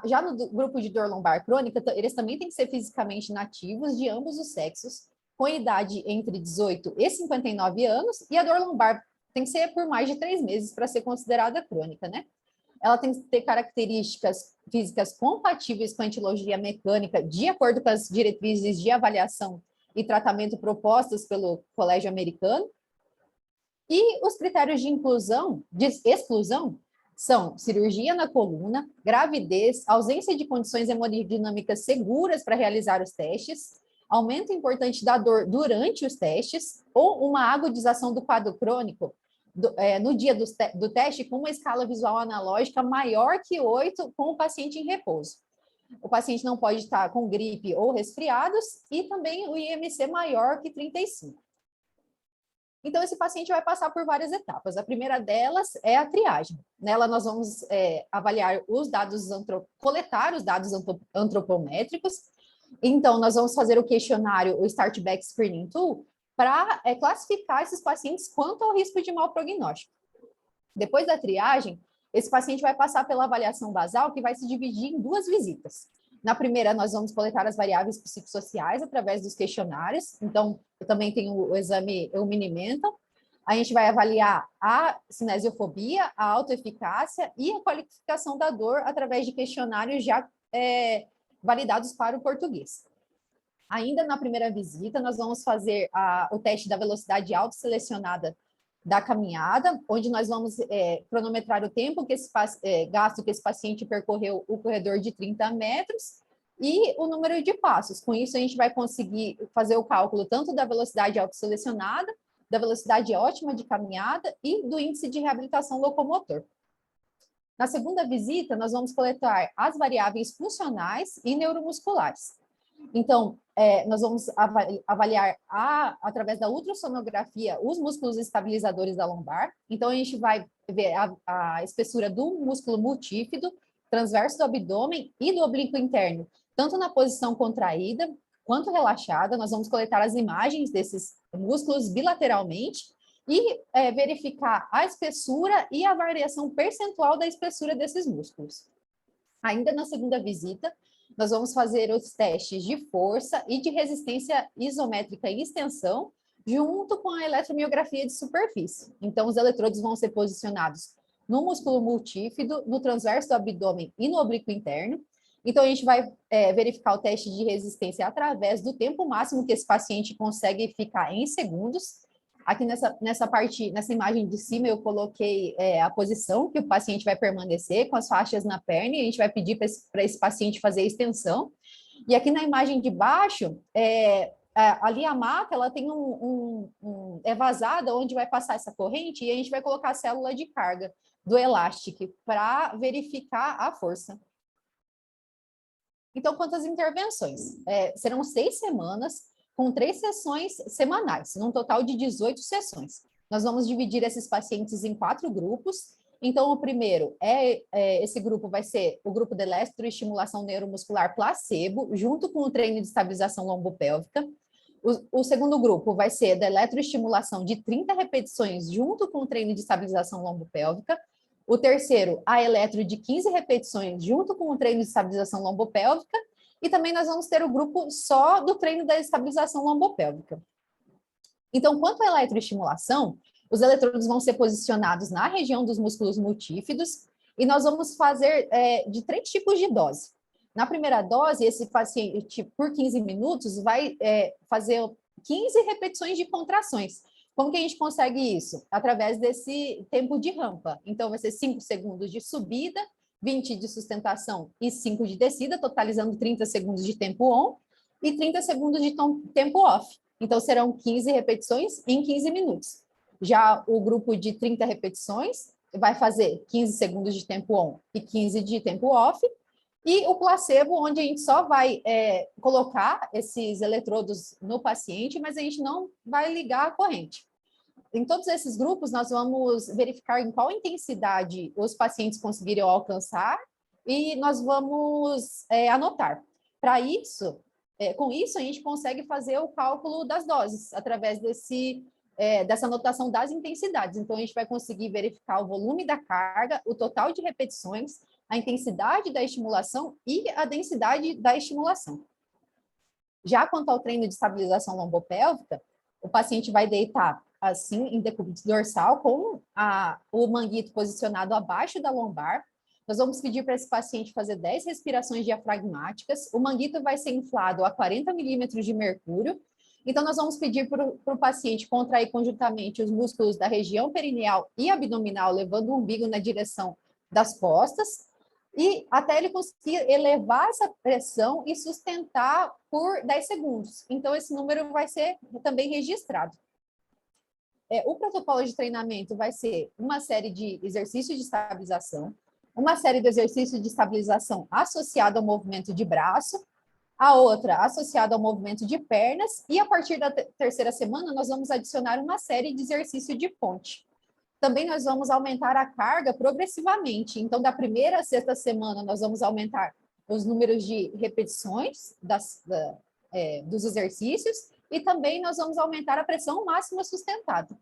Já no grupo de dor lombar crônica, eles também têm que ser fisicamente nativos de ambos os sexos, com idade entre 18 e 59 anos, e a dor lombar tem que ser por mais de 3 meses para ser considerada crônica, né? Ela tem que ter características físicas compatíveis com a etiologia mecânica, de acordo com as diretrizes de avaliação e tratamento propostas pelo Colégio Americano. E os critérios de exclusão são cirurgia na coluna, gravidez, ausência de condições hemodinâmicas seguras para realizar os testes, aumento importante da dor durante os testes, ou uma agudização do quadro crônico no dia do teste com uma escala visual analógica maior que 8 com o paciente em repouso. O paciente não pode estar com gripe ou resfriados e também o IMC maior que 35. Então, esse paciente vai passar por várias etapas. A primeira delas é a triagem. Nela, nós vamos avaliar os dados, coletar os dados antropométricos. Então, nós vamos fazer o questionário, o Startback Screening Tool, para classificar esses pacientes quanto ao risco de mau prognóstico. Depois da triagem, esse paciente vai passar pela avaliação basal, que vai se dividir em 2 visitas. Na primeira, nós vamos coletar as variáveis psicossociais através dos questionários. Então, eu também tenho o exame Mini-Mental. A gente vai avaliar a cinesiofobia, a autoeficácia e a qualificação da dor através de questionários já validados para o português. Ainda na primeira visita, nós vamos fazer o teste da velocidade autoselecionada da caminhada, onde nós vamos cronometrar o tempo que gasto que esse paciente percorreu o corredor de 30 metros e o número de passos. Com isso, a gente vai conseguir fazer o cálculo tanto da velocidade autoselecionada, da velocidade ótima de caminhada e do índice de reabilitação locomotor. Na segunda visita, nós vamos coletar as variáveis funcionais e neuromusculares. Então, nós vamos avaliar, através da ultrassonografia, os músculos estabilizadores da lombar. Então, a gente vai ver a espessura do músculo multífido, transverso do abdômen e do oblíquo interno, tanto na posição contraída quanto relaxada. Nós vamos coletar as imagens desses músculos bilateralmente e verificar a espessura e a variação percentual da espessura desses músculos. Ainda na segunda visita, nós vamos fazer os testes de força e de resistência isométrica e extensão, junto com a eletromiografia de superfície. Então, os eletrodos vão ser posicionados no músculo multífido, no transverso do abdômen e no oblíquo interno. Então, a gente vai verificar o teste de resistência através do tempo máximo que esse paciente consegue ficar em segundos. Aqui nessa imagem de cima, eu coloquei a posição que o paciente vai permanecer com as faixas na perna, e a gente vai pedir para esse paciente fazer a extensão. E aqui na imagem de baixo, ali a maca, ela tem é vazada onde vai passar essa corrente, e a gente vai colocar a célula de carga do elástico para verificar a força. Então, quantas intervenções? Serão 6 semanas, com 3 sessões semanais, num total de 18 sessões. Nós vamos dividir esses pacientes em 4 grupos. Então, o primeiro esse grupo vai ser o grupo de eletroestimulação neuromuscular placebo, junto com o treino de estabilização lombopélvica. O segundo grupo vai ser da eletroestimulação de 30 repetições, junto com o treino de estabilização lombopélvica. O terceiro, a eletro de 15 repetições, junto com o treino de estabilização lombopélvica. E também nós vamos ter o grupo só do treino da estabilização lombopélvica. Então, quanto à eletroestimulação, os eletrodos vão ser posicionados na região dos músculos multífidos, e nós vamos fazer de 3 tipos de dose. Na primeira dose, esse paciente, por 15 minutos, vai fazer 15 repetições de contrações. Como que a gente consegue isso? Através desse tempo de rampa. Então, vai ser 5 segundos de subida, 20 de sustentação e 5 de descida, totalizando 30 segundos de tempo on e 30 segundos de tempo off. Então, serão 15 repetições em 15 minutos. Já o grupo de 30 repetições vai fazer 15 segundos de tempo on e 15 de tempo off. E o placebo, onde a gente só vai colocar esses eletrodos no paciente, mas a gente não vai ligar a corrente. Em todos esses grupos, nós vamos verificar em qual intensidade os pacientes conseguiram alcançar e nós vamos anotar. Para isso, com isso, a gente consegue fazer o cálculo das doses, através dessa anotação das intensidades. Então, a gente vai conseguir verificar o volume da carga, o total de repetições, a intensidade da estimulação e a densidade da estimulação. Já quanto ao treino de estabilização lombopélvica, o paciente vai deitar assim, em decúbito dorsal, com o manguito posicionado abaixo da lombar. Nós vamos pedir para esse paciente fazer 10 respirações diafragmáticas. O manguito vai ser inflado a 40 milímetros de mercúrio. Então, nós vamos pedir para o paciente contrair conjuntamente os músculos da região perineal e abdominal, levando o umbigo na direção das costas, e até ele conseguir elevar essa pressão e sustentar por 10 segundos. Então, esse número vai ser também registrado. O protocolo de treinamento vai ser uma série de exercícios de estabilização, uma série de exercícios de estabilização associado ao movimento de braço, a outra associada ao movimento de pernas, e a partir da terceira semana nós vamos adicionar uma série de exercícios de ponte. Também nós vamos aumentar a carga progressivamente. Então, da primeira à sexta semana, nós vamos aumentar os números de repetições dos exercícios, e também nós vamos aumentar a pressão máxima sustentada.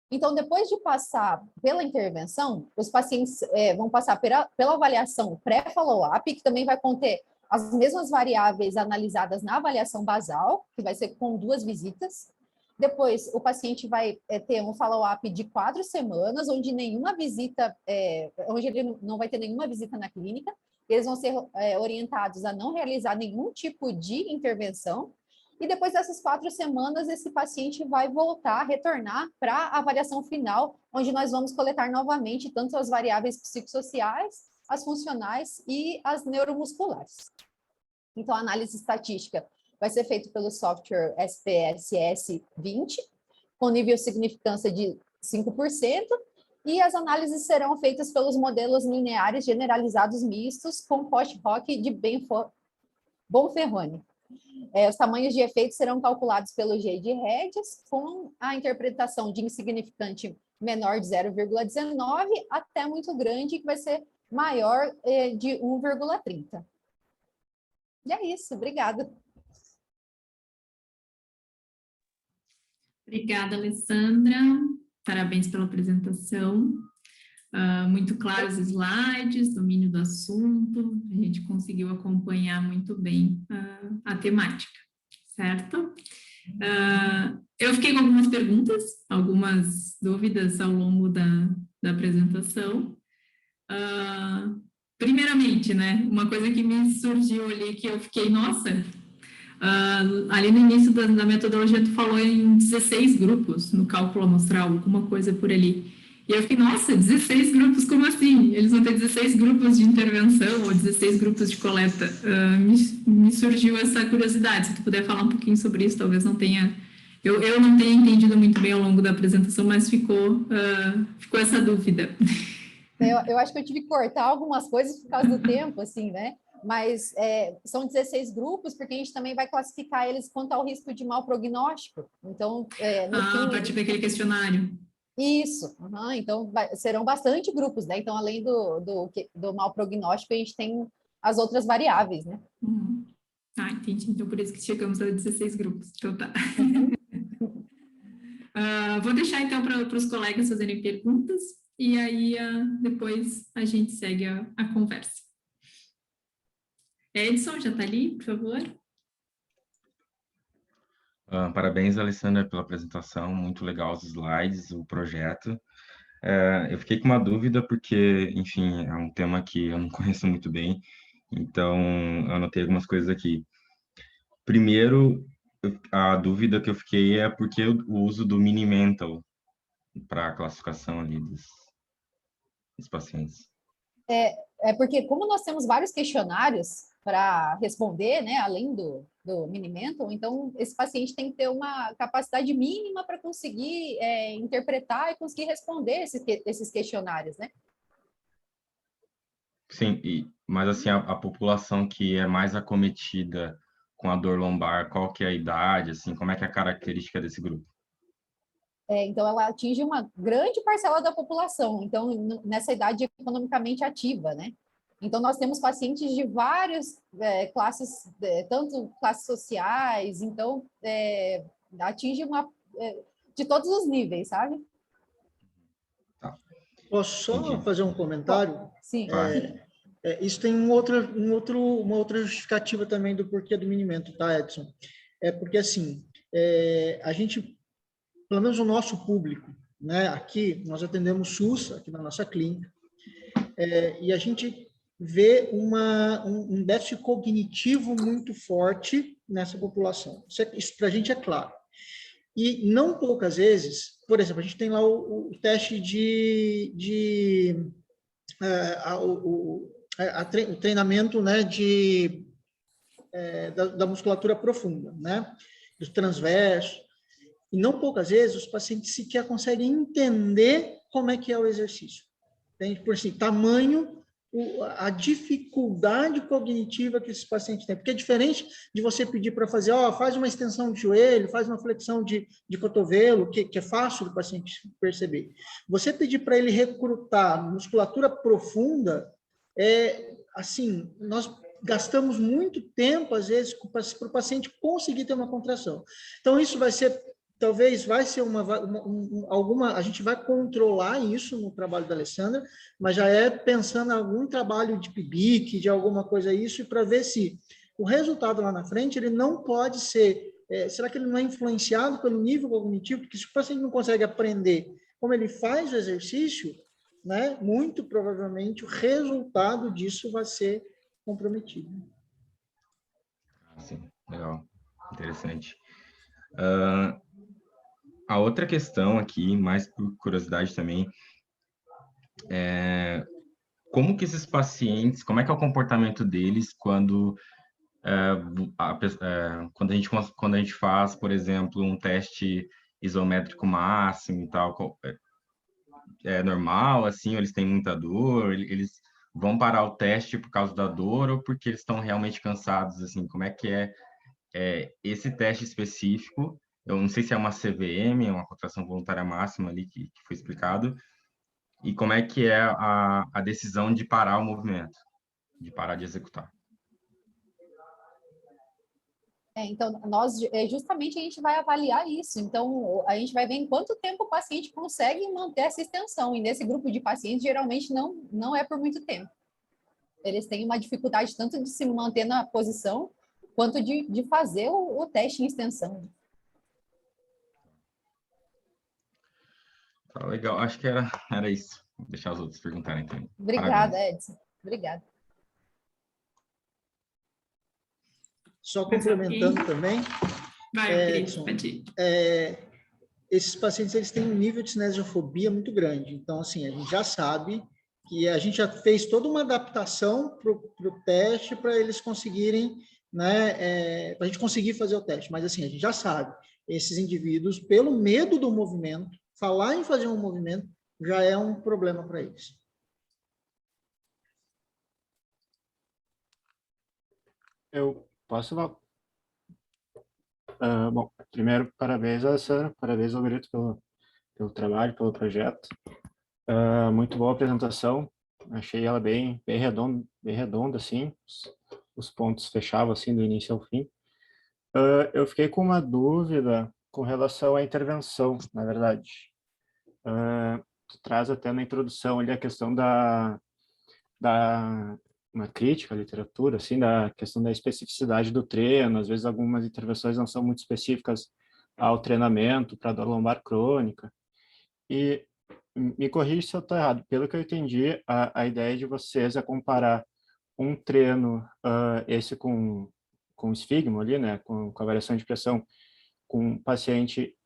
Então, depois de passar pela intervenção, os pacientes vão passar pela avaliação pré-follow-up, que também vai conter as mesmas variáveis analisadas na avaliação basal, que vai ser com 2 visitas. Depois, o paciente vai ter um follow-up de 4 semanas, onde ele não vai ter nenhuma visita na clínica. Eles vão ser orientados a não realizar nenhum tipo de intervenção. E depois dessas 4 semanas, esse paciente vai retornar para a avaliação final, onde nós vamos coletar novamente tanto as variáveis psicossociais, as funcionais e as neuromusculares. Então, a análise estatística vai ser feita pelo software SPSS 20, com nível de significância de 5%, e as análises serão feitas pelos modelos lineares generalizados mistos com post-hoc de Bonferroni. Os tamanhos de efeitos serão calculados pelo G de Regis, com a interpretação de insignificante menor de 0,19 até muito grande, que vai ser maior de 1,30. E é isso, obrigada. Obrigada, Alessandra. Parabéns pela apresentação. Muito claros os slides, domínio do assunto, a gente conseguiu acompanhar muito bem a temática, certo? Eu fiquei com algumas perguntas, algumas dúvidas ao longo da apresentação. Primeiramente, né, uma coisa que me surgiu ali, que eu fiquei, nossa, ali no início da metodologia tu falou em 16 grupos no cálculo amostral, alguma coisa por ali. E eu fiquei, nossa, 16 grupos, como assim? Eles vão ter 16 grupos de intervenção ou 16 grupos de coleta. Me surgiu essa curiosidade, se tu puder falar um pouquinho sobre isso, talvez não tenha... Eu não tenha entendido muito bem ao longo da apresentação, mas ficou essa dúvida. Eu acho que eu tive que cortar algumas coisas por causa do tempo, assim, né? Mas são 16 grupos, porque a gente também vai classificar eles quanto ao risco de mau prognóstico. Então, no fim... A partir daquele questionário. Isso, então serão bastante grupos, né? Então, além do mau prognóstico, a gente tem as outras variáveis, né? Entendi. Então, por isso que chegamos a 16 grupos. Então, tá. Vou deixar, então, para os colegas fazerem perguntas, e aí depois a gente segue a conversa. Edson, já está ali, por favor? Parabéns, Alessandra, pela apresentação, muito legal os slides, o projeto. Eu fiquei com uma dúvida porque, enfim, é um tema que eu não conheço muito bem, então eu anotei algumas coisas aqui. Primeiro, a dúvida que eu fiquei é porque o uso do Mini-Mental para a classificação ali dos pacientes. Porque como nós temos vários questionários para responder, né, além do Mini-Mental, então esse paciente tem que ter uma capacidade mínima para conseguir interpretar e conseguir responder esses questionários, né? Sim, mas assim, a população que é mais acometida com a dor lombar, qual que é a idade, assim, como é que é a característica desse grupo? Então, ela atinge uma grande parcela da população, então, nessa idade economicamente ativa, né? Então, nós temos pacientes de várias classes, tanto classes sociais, então, atinge de todos os níveis, sabe? Posso só fazer um comentário? Sim. Isso tem uma outra justificativa também do porquê do Mini-Mental, tá, Edson? Porque, assim, a gente, pelo menos o nosso público, né, aqui, nós atendemos SUS, aqui na nossa clínica, e a gente vê um déficit cognitivo muito forte nessa população. Isso para a gente é claro. E não poucas vezes, por exemplo, a gente tem lá o teste o treinamento, né, da musculatura profunda, né, dos transversos, e não poucas vezes os pacientes sequer conseguem entender como é que é o exercício. Entende? Por assim, tamanho, a dificuldade cognitiva que esses pacientes têm. Porque é diferente de você pedir para fazer, faz uma extensão de joelho, faz uma flexão de cotovelo, que é fácil do paciente perceber. Você pedir para ele recrutar musculatura profunda, assim, nós gastamos muito tempo, às vezes, para o paciente conseguir ter uma contração. Então, isso vai ser... Talvez vai ser a gente vai controlar isso no trabalho da Alessandra, mas já pensando em algum trabalho de PIBIC, de alguma coisa isso, para ver se o resultado lá na frente, ele não pode ser, será que ele não é influenciado pelo nível cognitivo? Porque se o paciente não consegue aprender como ele faz o exercício, né, muito provavelmente o resultado disso vai ser comprometido. Sim, legal, interessante. A outra questão aqui, mais por curiosidade também, como que esses pacientes, como é que é o comportamento deles quando quando a gente faz, por exemplo, um teste isométrico máximo e tal, é normal, assim, eles têm muita dor, eles vão parar o teste por causa da dor ou porque eles estão realmente cansados, assim, como é que é esse teste específico? Eu não sei se é uma CVM, uma contração voluntária máxima ali que foi explicado, e como é que é a decisão de parar o movimento, de parar de executar. Então, justamente a gente vai avaliar isso. Então, a gente vai ver em quanto tempo o paciente consegue manter essa extensão. E nesse grupo de pacientes, geralmente, não é por muito tempo. Eles têm uma dificuldade tanto de se manter na posição, quanto de fazer o teste em extensão. Tá legal, acho que era isso. Vou deixar os outros perguntarem também. Obrigada, Parabéns. Edson. Obrigada. Só Mas complementando aqui- também, Vai, Edson, pode ir. esses pacientes eles têm um nível de cinesiofobia muito grande. Então, assim, a gente já sabe que a gente já fez toda uma adaptação para o teste para eles conseguirem, né, para a gente conseguir fazer o teste. Mas, assim, a gente já sabe, esses indivíduos, pelo medo do movimento, falar em fazer um movimento já é um problema para eles. Eu posso falar? Bom, primeiro, parabéns a Sandra, parabéns ao Grito pelo trabalho, pelo projeto. Muito boa a apresentação, achei ela bem redonda, assim, os pontos fechavam, assim, do início ao fim. Eu fiquei com uma dúvida com relação à intervenção, na verdade. Tu traz até na introdução ali a questão da uma crítica à literatura, assim, da questão da especificidade do treino, às vezes algumas intervenções não são muito específicas ao treinamento para dor lombar crônica. E me corrija se eu estou errado, pelo que eu entendi, a ideia de vocês é comparar um treino, esse com esfigmo ali, né, com a variação de pressão, com um paciente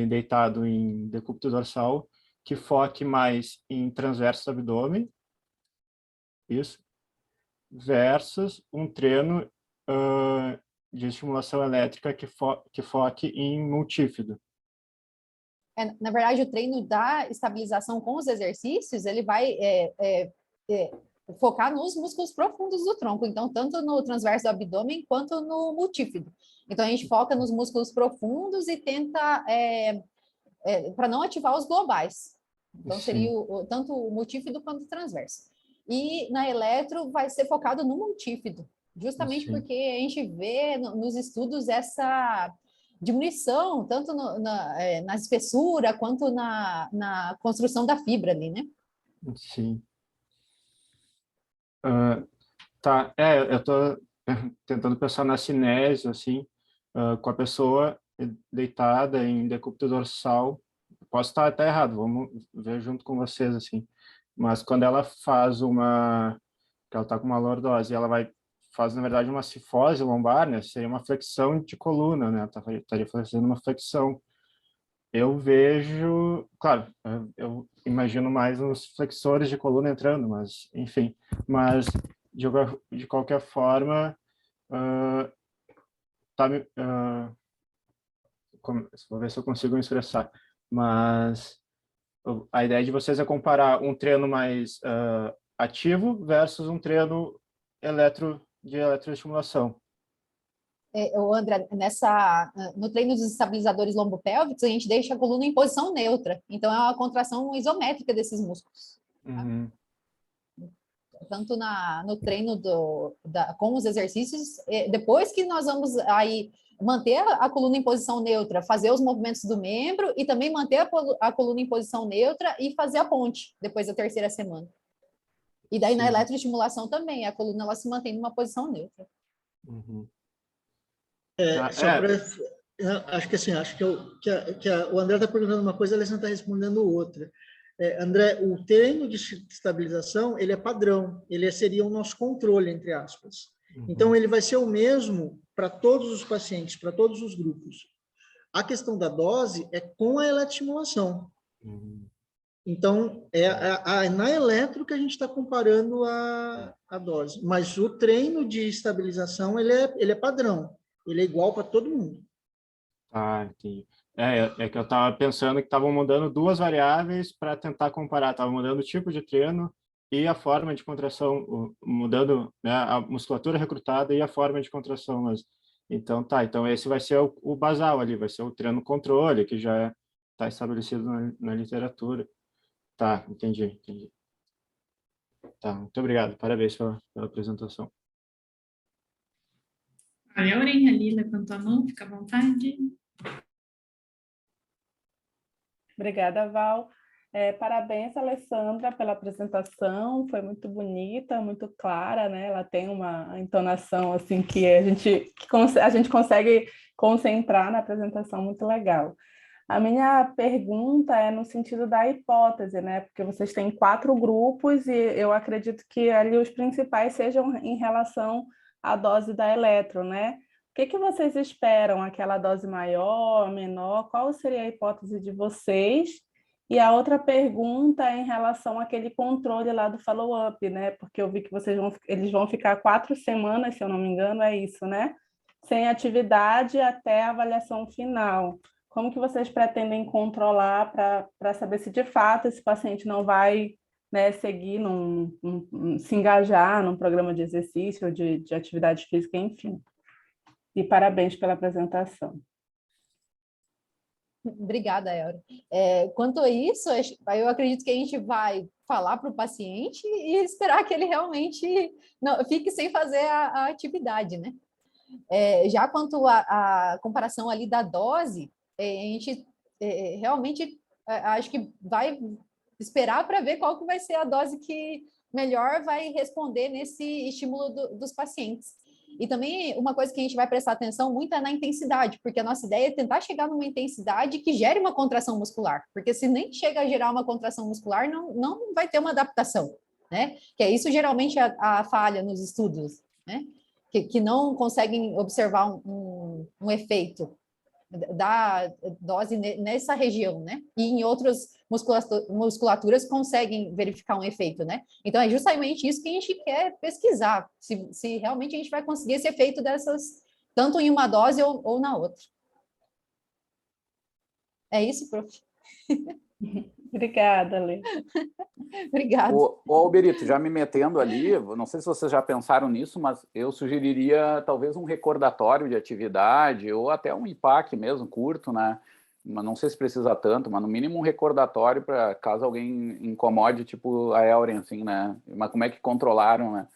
deitado em decúbito dorsal, que foque mais em transverso do abdômen, isso, versus um treino de estimulação elétrica que foque em multífido. Na verdade, o treino da estabilização com os exercícios, ele vai focar nos músculos profundos do tronco, então, tanto no transverso do abdômen quanto no multífido. Então, a gente foca nos músculos profundos e tenta, para não ativar os globais. Então, seria tanto o multífido quanto o transverso. E na eletro vai ser focado no multífido, justamente porque a gente vê nos estudos essa diminuição, tanto na espessura quanto na construção da fibra ali, né? Sim. Tá, eu tô tentando pensar na cinésia, assim, com a pessoa deitada em decúbito dorsal. Posso estar até errado, vamos ver junto com vocês, assim. Mas quando ela faz que ela está com uma lordose, ela faz, na verdade, uma cifose lombar, né? Seria uma flexão de coluna, né? Estaria fazendo uma flexão. Eu vejo, claro, eu imagino mais os flexores de coluna entrando, mas, enfim. Mas, de qualquer forma, vou ver se eu consigo me expressar. Mas a ideia de vocês é comparar um treino mais ativo versus um treino de eletroestimulação. André, no treino dos estabilizadores lombopélvicos, a gente deixa a coluna em posição neutra. Então, é uma contração isométrica desses músculos. Uhum. Tanto no treino com os exercícios, depois que nós vamos aí manter a coluna em posição neutra, fazer os movimentos do membro e também manter a coluna em posição neutra e fazer a ponte depois da terceira semana. E daí, na eletroestimulação também, a coluna ela se mantém numa posição neutra. Uhum. Acho que assim, o André está perguntando uma coisa, a Alessandra está respondendo outra. André, o treino de estabilização, ele é padrão, ele seria o nosso controle, entre aspas. Uhum. Então, ele vai ser o mesmo para todos os pacientes, para todos os grupos. A questão da dose é com a eletroestimulação. Uhum. Então, na eletro que a gente está comparando a dose. Mas o treino de estabilização, ele é padrão. Ele é igual para todo mundo. Entendi. É que eu estava pensando que estavam mudando duas variáveis para tentar comparar. Estava mudando o tipo de treino e a forma de contração, mudando, né, a musculatura recrutada e a forma de contração. Então esse vai ser o basal ali, vai ser o treino controle, que já está estabelecido na literatura. Tá, entendi. Tá, muito obrigado. Parabéns pela apresentação. A Lauren ali levantou a mão, fica à vontade. Obrigada, Val. Parabéns, Alessandra, pela apresentação. Foi muito bonita, muito clara, né? Ela tem uma entonação assim que a gente consegue concentrar na apresentação, muito legal. A minha pergunta é no sentido da hipótese, né? Porque vocês têm 4 grupos e eu acredito que ali os principais sejam em relação à dose da eletro, né? O que que vocês esperam? Aquela dose maior, menor? Qual seria a hipótese de vocês? E a outra pergunta é em relação àquele controle lá do follow-up, né? Porque eu vi que eles vão ficar 4 semanas, se eu não me engano, é isso, né? Sem atividade até a avaliação final. Como que vocês pretendem controlar para saber se de fato esse paciente não vai, né, seguir, se engajar num programa de exercício, de atividade física, enfim. E parabéns pela apresentação. Obrigada, Elra. Quanto a isso, eu acredito que a gente vai falar para o paciente e esperar que ele realmente não fique sem fazer a atividade, né? Já quanto à comparação ali da dose, a gente realmente acho que vai esperar para ver qual que vai ser a dose que melhor vai responder nesse estímulo dos pacientes. E também uma coisa que a gente vai prestar atenção muito é na intensidade, porque a nossa ideia é tentar chegar numa intensidade que gere uma contração muscular, porque se nem chega a gerar uma contração muscular, não vai ter uma adaptação, né? Que é isso geralmente a falha nos estudos, né? Que não conseguem observar um efeito da dose nessa região, né? E em outras musculaturas conseguem verificar um efeito, né? Então, é justamente isso que a gente quer pesquisar, se realmente a gente vai conseguir esse efeito dessas, tanto em uma dose ou na outra. É isso, prof? Obrigada, Lê. Obrigada. Ô, Alberito, já me metendo ali, não sei se vocês já pensaram nisso, mas eu sugeriria talvez um recordatório de atividade ou até um IPAC mesmo, curto, né? Mas não sei se precisa tanto, mas no mínimo um recordatório para caso alguém incomode, tipo a Elren, assim, né? Mas como é que controlaram, né?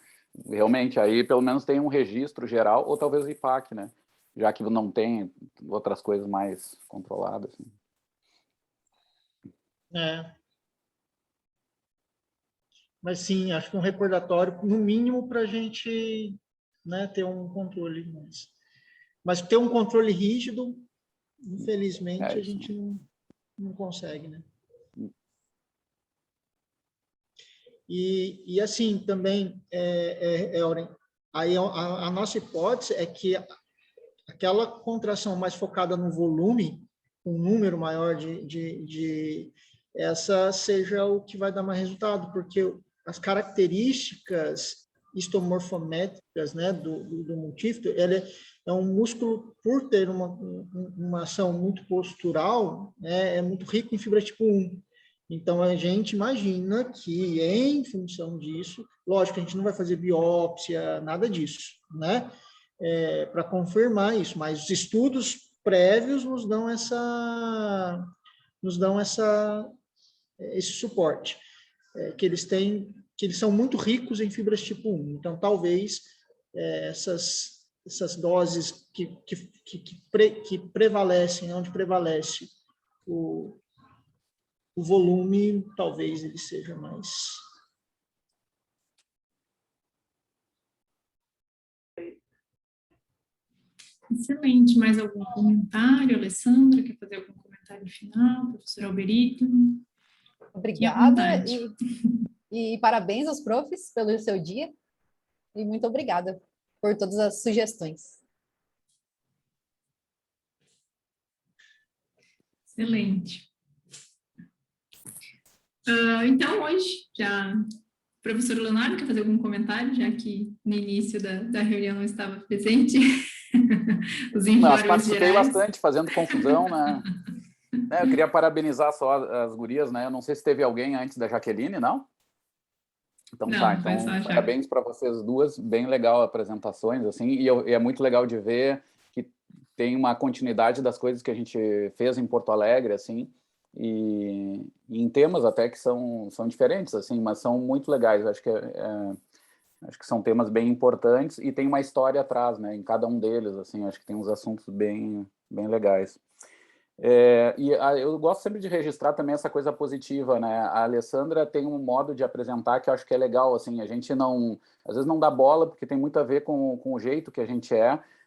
Realmente, aí pelo menos tem um registro geral, ou talvez o IPAC, né? Já que não tem outras coisas mais controladas. Assim. Mas sim, acho que um recordatório, no mínimo, para a gente, né, ter um controle. Mas ter um controle rígido, infelizmente, a gente não consegue, né? E assim, também, Elren, aí a nossa hipótese é que aquela contração mais focada no volume, um número maior essa seja o que vai dar mais resultado, porque as características histomorfométricas, né, do multífito, ele é um músculo, por ter uma ação muito postural, né, é muito rico em fibra tipo 1. Então, a gente imagina que, em função disso, lógico que a gente não vai fazer biópsia, nada disso, né, para confirmar isso, mas os estudos prévios nos dão esse suporte, que eles são muito ricos em fibras tipo 1. Então, talvez essas doses que prevalecem, onde prevalece o volume, talvez ele seja mais... Excelente. Mais algum comentário, Alessandra? Quer fazer algum comentário final? Professor Alberito? Obrigada e parabéns aos profs pelo seu dia e muito obrigada por todas as sugestões. Excelente. Então, hoje, já o professor Leonardo quer fazer algum comentário, já que no início da reunião não estava presente? Os informes participei gerais. bastante, fazendo confusão, né? Eu queria parabenizar só as gurias, né? Eu não sei se teve alguém antes da Jaqueline, não? Então não, tá, então parabéns para vocês duas, bem legal apresentações, assim, e é muito legal de ver que tem uma continuidade das coisas que a gente fez em Porto Alegre, assim, e em temas até que são diferentes, assim, mas são muito legais. Acho que são temas bem importantes e tem uma história atrás, né, em cada um deles, assim, acho que tem uns assuntos bem legais. Eu gosto sempre de registrar também essa coisa positiva, né? A Alessandra tem um modo de apresentar que eu acho que é legal, assim, a gente às vezes não dá bola porque tem muito a ver com o jeito que a gente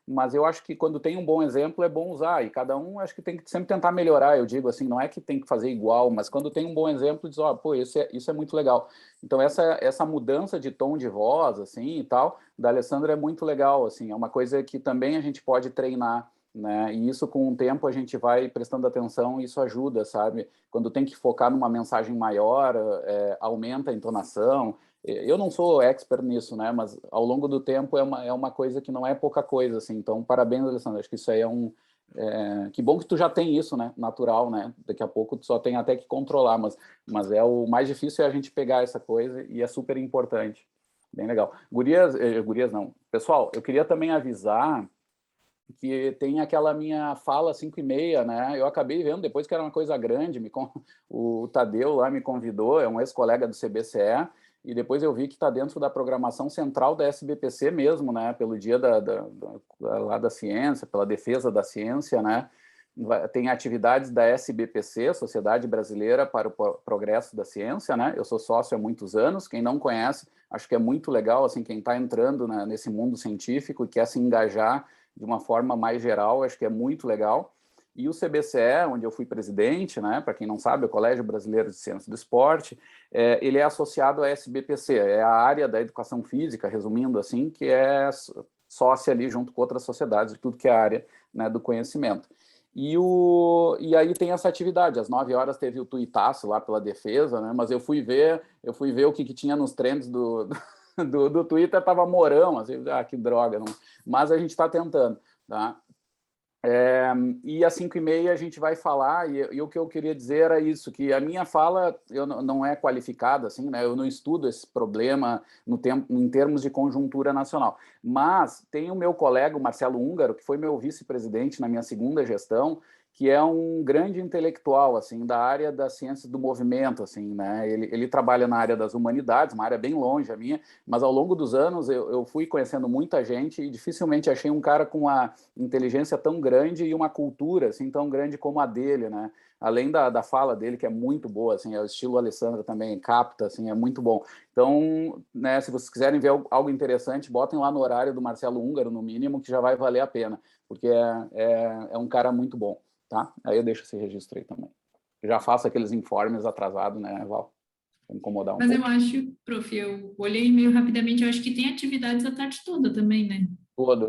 mas eu acho que quando tem um bom exemplo é bom usar, e cada um acho que tem que sempre tentar melhorar, eu digo assim, não é que tem que fazer igual, mas quando tem um bom exemplo, diz, ó, pô, isso é muito legal. Então essa mudança de tom de voz, assim, e tal, da Alessandra é muito legal, assim, é uma coisa que também a gente pode treinar, né? E isso com o tempo a gente vai prestando atenção e isso ajuda, sabe? Quando tem que focar numa mensagem maior, aumenta a entonação. Eu não sou expert nisso, né? Mas ao longo do tempo é uma coisa que não é pouca coisa, assim. Então, parabéns, Alessandra. Acho que isso aí que bom que tu já tem isso, né? Natural, né? Daqui a pouco tu só tem até que controlar, mas o mais difícil é a gente pegar essa coisa e é super importante. Bem legal. Gurias não. Pessoal, eu queria também avisar que tem aquela minha fala 5h30, né? Eu acabei vendo depois que era uma coisa grande, o Tadeu lá me convidou, é um ex-colega do CBCE, e depois eu vi que está dentro da programação central da SBPC mesmo, né? Pelo dia lá da ciência, pela defesa da ciência, né? Tem atividades da SBPC, Sociedade Brasileira para o Progresso da Ciência, né? Eu sou sócio há muitos anos, quem não conhece, acho que é muito legal, assim, quem está entrando nesse mundo científico e quer se engajar de uma forma mais geral, acho que é muito legal. E o CBCE, onde eu fui presidente, né, para quem não sabe, o Colégio Brasileiro de Ciências do Esporte, ele é associado à SBPC, é a área da educação física, resumindo assim, que é sócia ali junto com outras sociedades, tudo que é a área, né, do conhecimento. E aí tem essa atividade, às 9 horas teve o tuitaço lá pela defesa, né, mas eu fui ver o que tinha nos trends do Twitter, estava Mourão, assim, que droga, não. Mas a gente está tentando, tá? E às 5h30 a gente vai falar, e o que eu queria dizer era isso, que a minha fala não é qualificada, assim, né? Eu não estudo esse problema em termos de conjuntura nacional, mas tem o meu colega, o Marcelo Húngaro, que foi meu vice-presidente na minha segunda gestão, que é um grande intelectual, assim, da área das ciências do movimento, assim, né? Ele trabalha na área das humanidades, uma área bem longe a minha, mas ao longo dos anos eu fui conhecendo muita gente e dificilmente achei um cara com uma inteligência tão grande e uma cultura, assim, tão grande como a dele, né? Além da fala dele, que é muito boa, assim, é o estilo Alessandra também, capta, assim, é muito bom. Então, né, se vocês quiserem ver algo interessante, botem lá no horário do Marcelo Húngaro, no mínimo, que já vai valer a pena, porque é um cara muito bom. Tá? Aí eu deixo esse registro aí também. Eu já faço aqueles informes atrasados, né, Val? Vou incomodar pouco. Eu acho, prof, eu olhei meio rapidamente, eu acho que tem atividades a tarde toda também, né?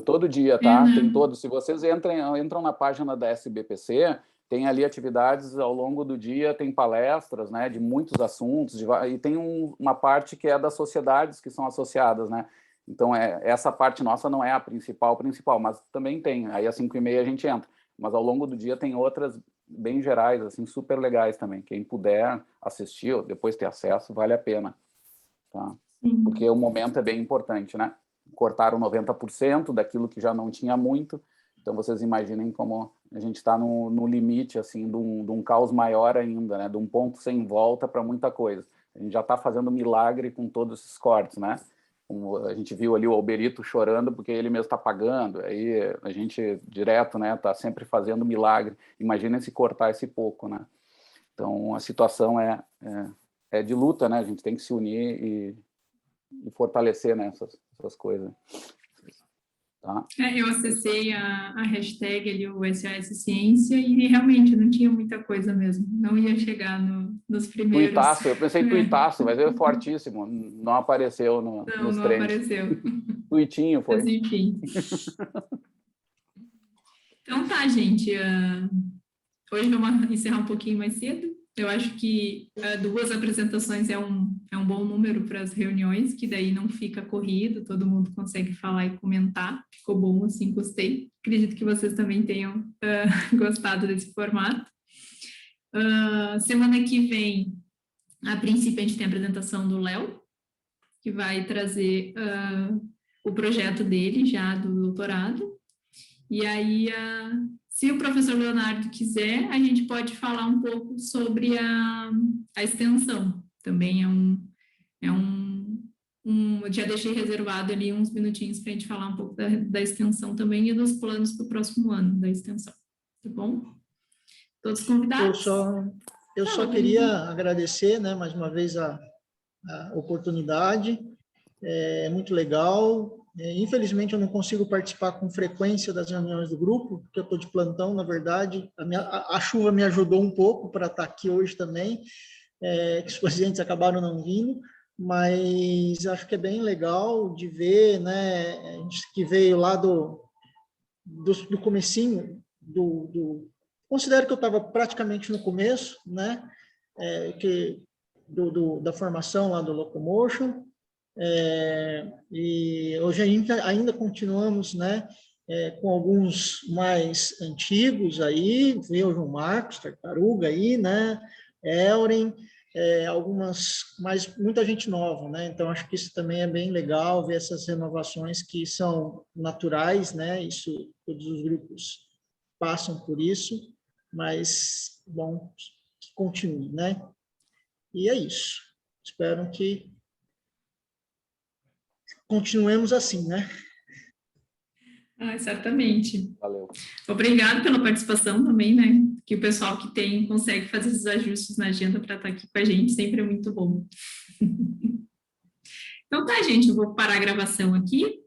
Todo dia, tá? Tem todo. Se vocês entram na página da SBPC, tem ali atividades ao longo do dia, tem palestras, né, de muitos assuntos, e tem uma parte que é das sociedades que são associadas, né? Então, essa parte nossa não é a principal, mas também tem. Aí às 5h30 a gente entra. Mas ao longo do dia tem outras bem gerais, assim, super legais também. Quem puder assistir ou depois ter acesso, vale a pena. Tá? Porque o momento é bem importante, né? Cortaram 90% daquilo que já não tinha muito. Então, vocês imaginem como a gente está no limite, assim, de um caos maior ainda, né? De um ponto sem volta para muita coisa. A gente já está fazendo milagre com todos esses cortes, né? A gente viu ali o Alberito chorando porque ele mesmo está pagando, aí a gente direto, né, está sempre fazendo milagre. Imagina se cortar esse pouco, né? Então a situação é de luta, né? A gente tem que se unir e fortalecer, né, essas coisas. Tá? Eu acessei a hashtag ali, o SOS Ciência, e realmente não tinha muita coisa mesmo. Não ia chegar nos primeiros. Tuitaço, eu pensei tuitaço, mas é fortíssimo. Não apareceu nos trends. Não apareceu. Tuitinho foi. Mas enfim. Então tá, gente. Hoje vamos encerrar um pouquinho mais cedo. Eu acho que 2 apresentações é um bom número para as reuniões, que daí não fica corrido, todo mundo consegue falar e comentar. Ficou bom, assim, gostei. Acredito que vocês também tenham gostado desse formato. Semana que vem, a princípio, a gente tem a apresentação do Léo, que vai trazer o projeto dele já do doutorado. E aí, se o professor Leonardo quiser, a gente pode falar um pouco sobre a extensão. Também já deixei reservado ali uns minutinhos para a gente falar um pouco da extensão também e dos planos para o próximo ano da extensão. Tá bom? Todos convidados? Eu só queria agradecer, né, mais uma vez a oportunidade. É muito legal. Infelizmente, eu não consigo participar com frequência das reuniões do grupo, porque eu estou de plantão, na verdade. A chuva me ajudou um pouco para estar aqui hoje também, que os presidentes acabaram não vindo, mas acho que é bem legal de ver, né, a gente que veio lá do comecinho, considero que eu estava praticamente no começo, né, da formação lá do Locomotion, e hoje ainda continuamos, né, com alguns mais antigos aí, veio o João Marcos, Tartaruga aí, né, Elren, mas muita gente nova, né, então acho que isso também é bem legal, ver essas renovações que são naturais, né, isso, todos os grupos passam por isso, mas, bom, que continue, né, e é isso, espero que continuemos assim, né? Certamente. Valeu. Obrigado pela participação também, né? Que o pessoal que tem consegue fazer esses ajustes na agenda para estar aqui com a gente, sempre é muito bom. Então tá, gente, eu vou parar a gravação aqui.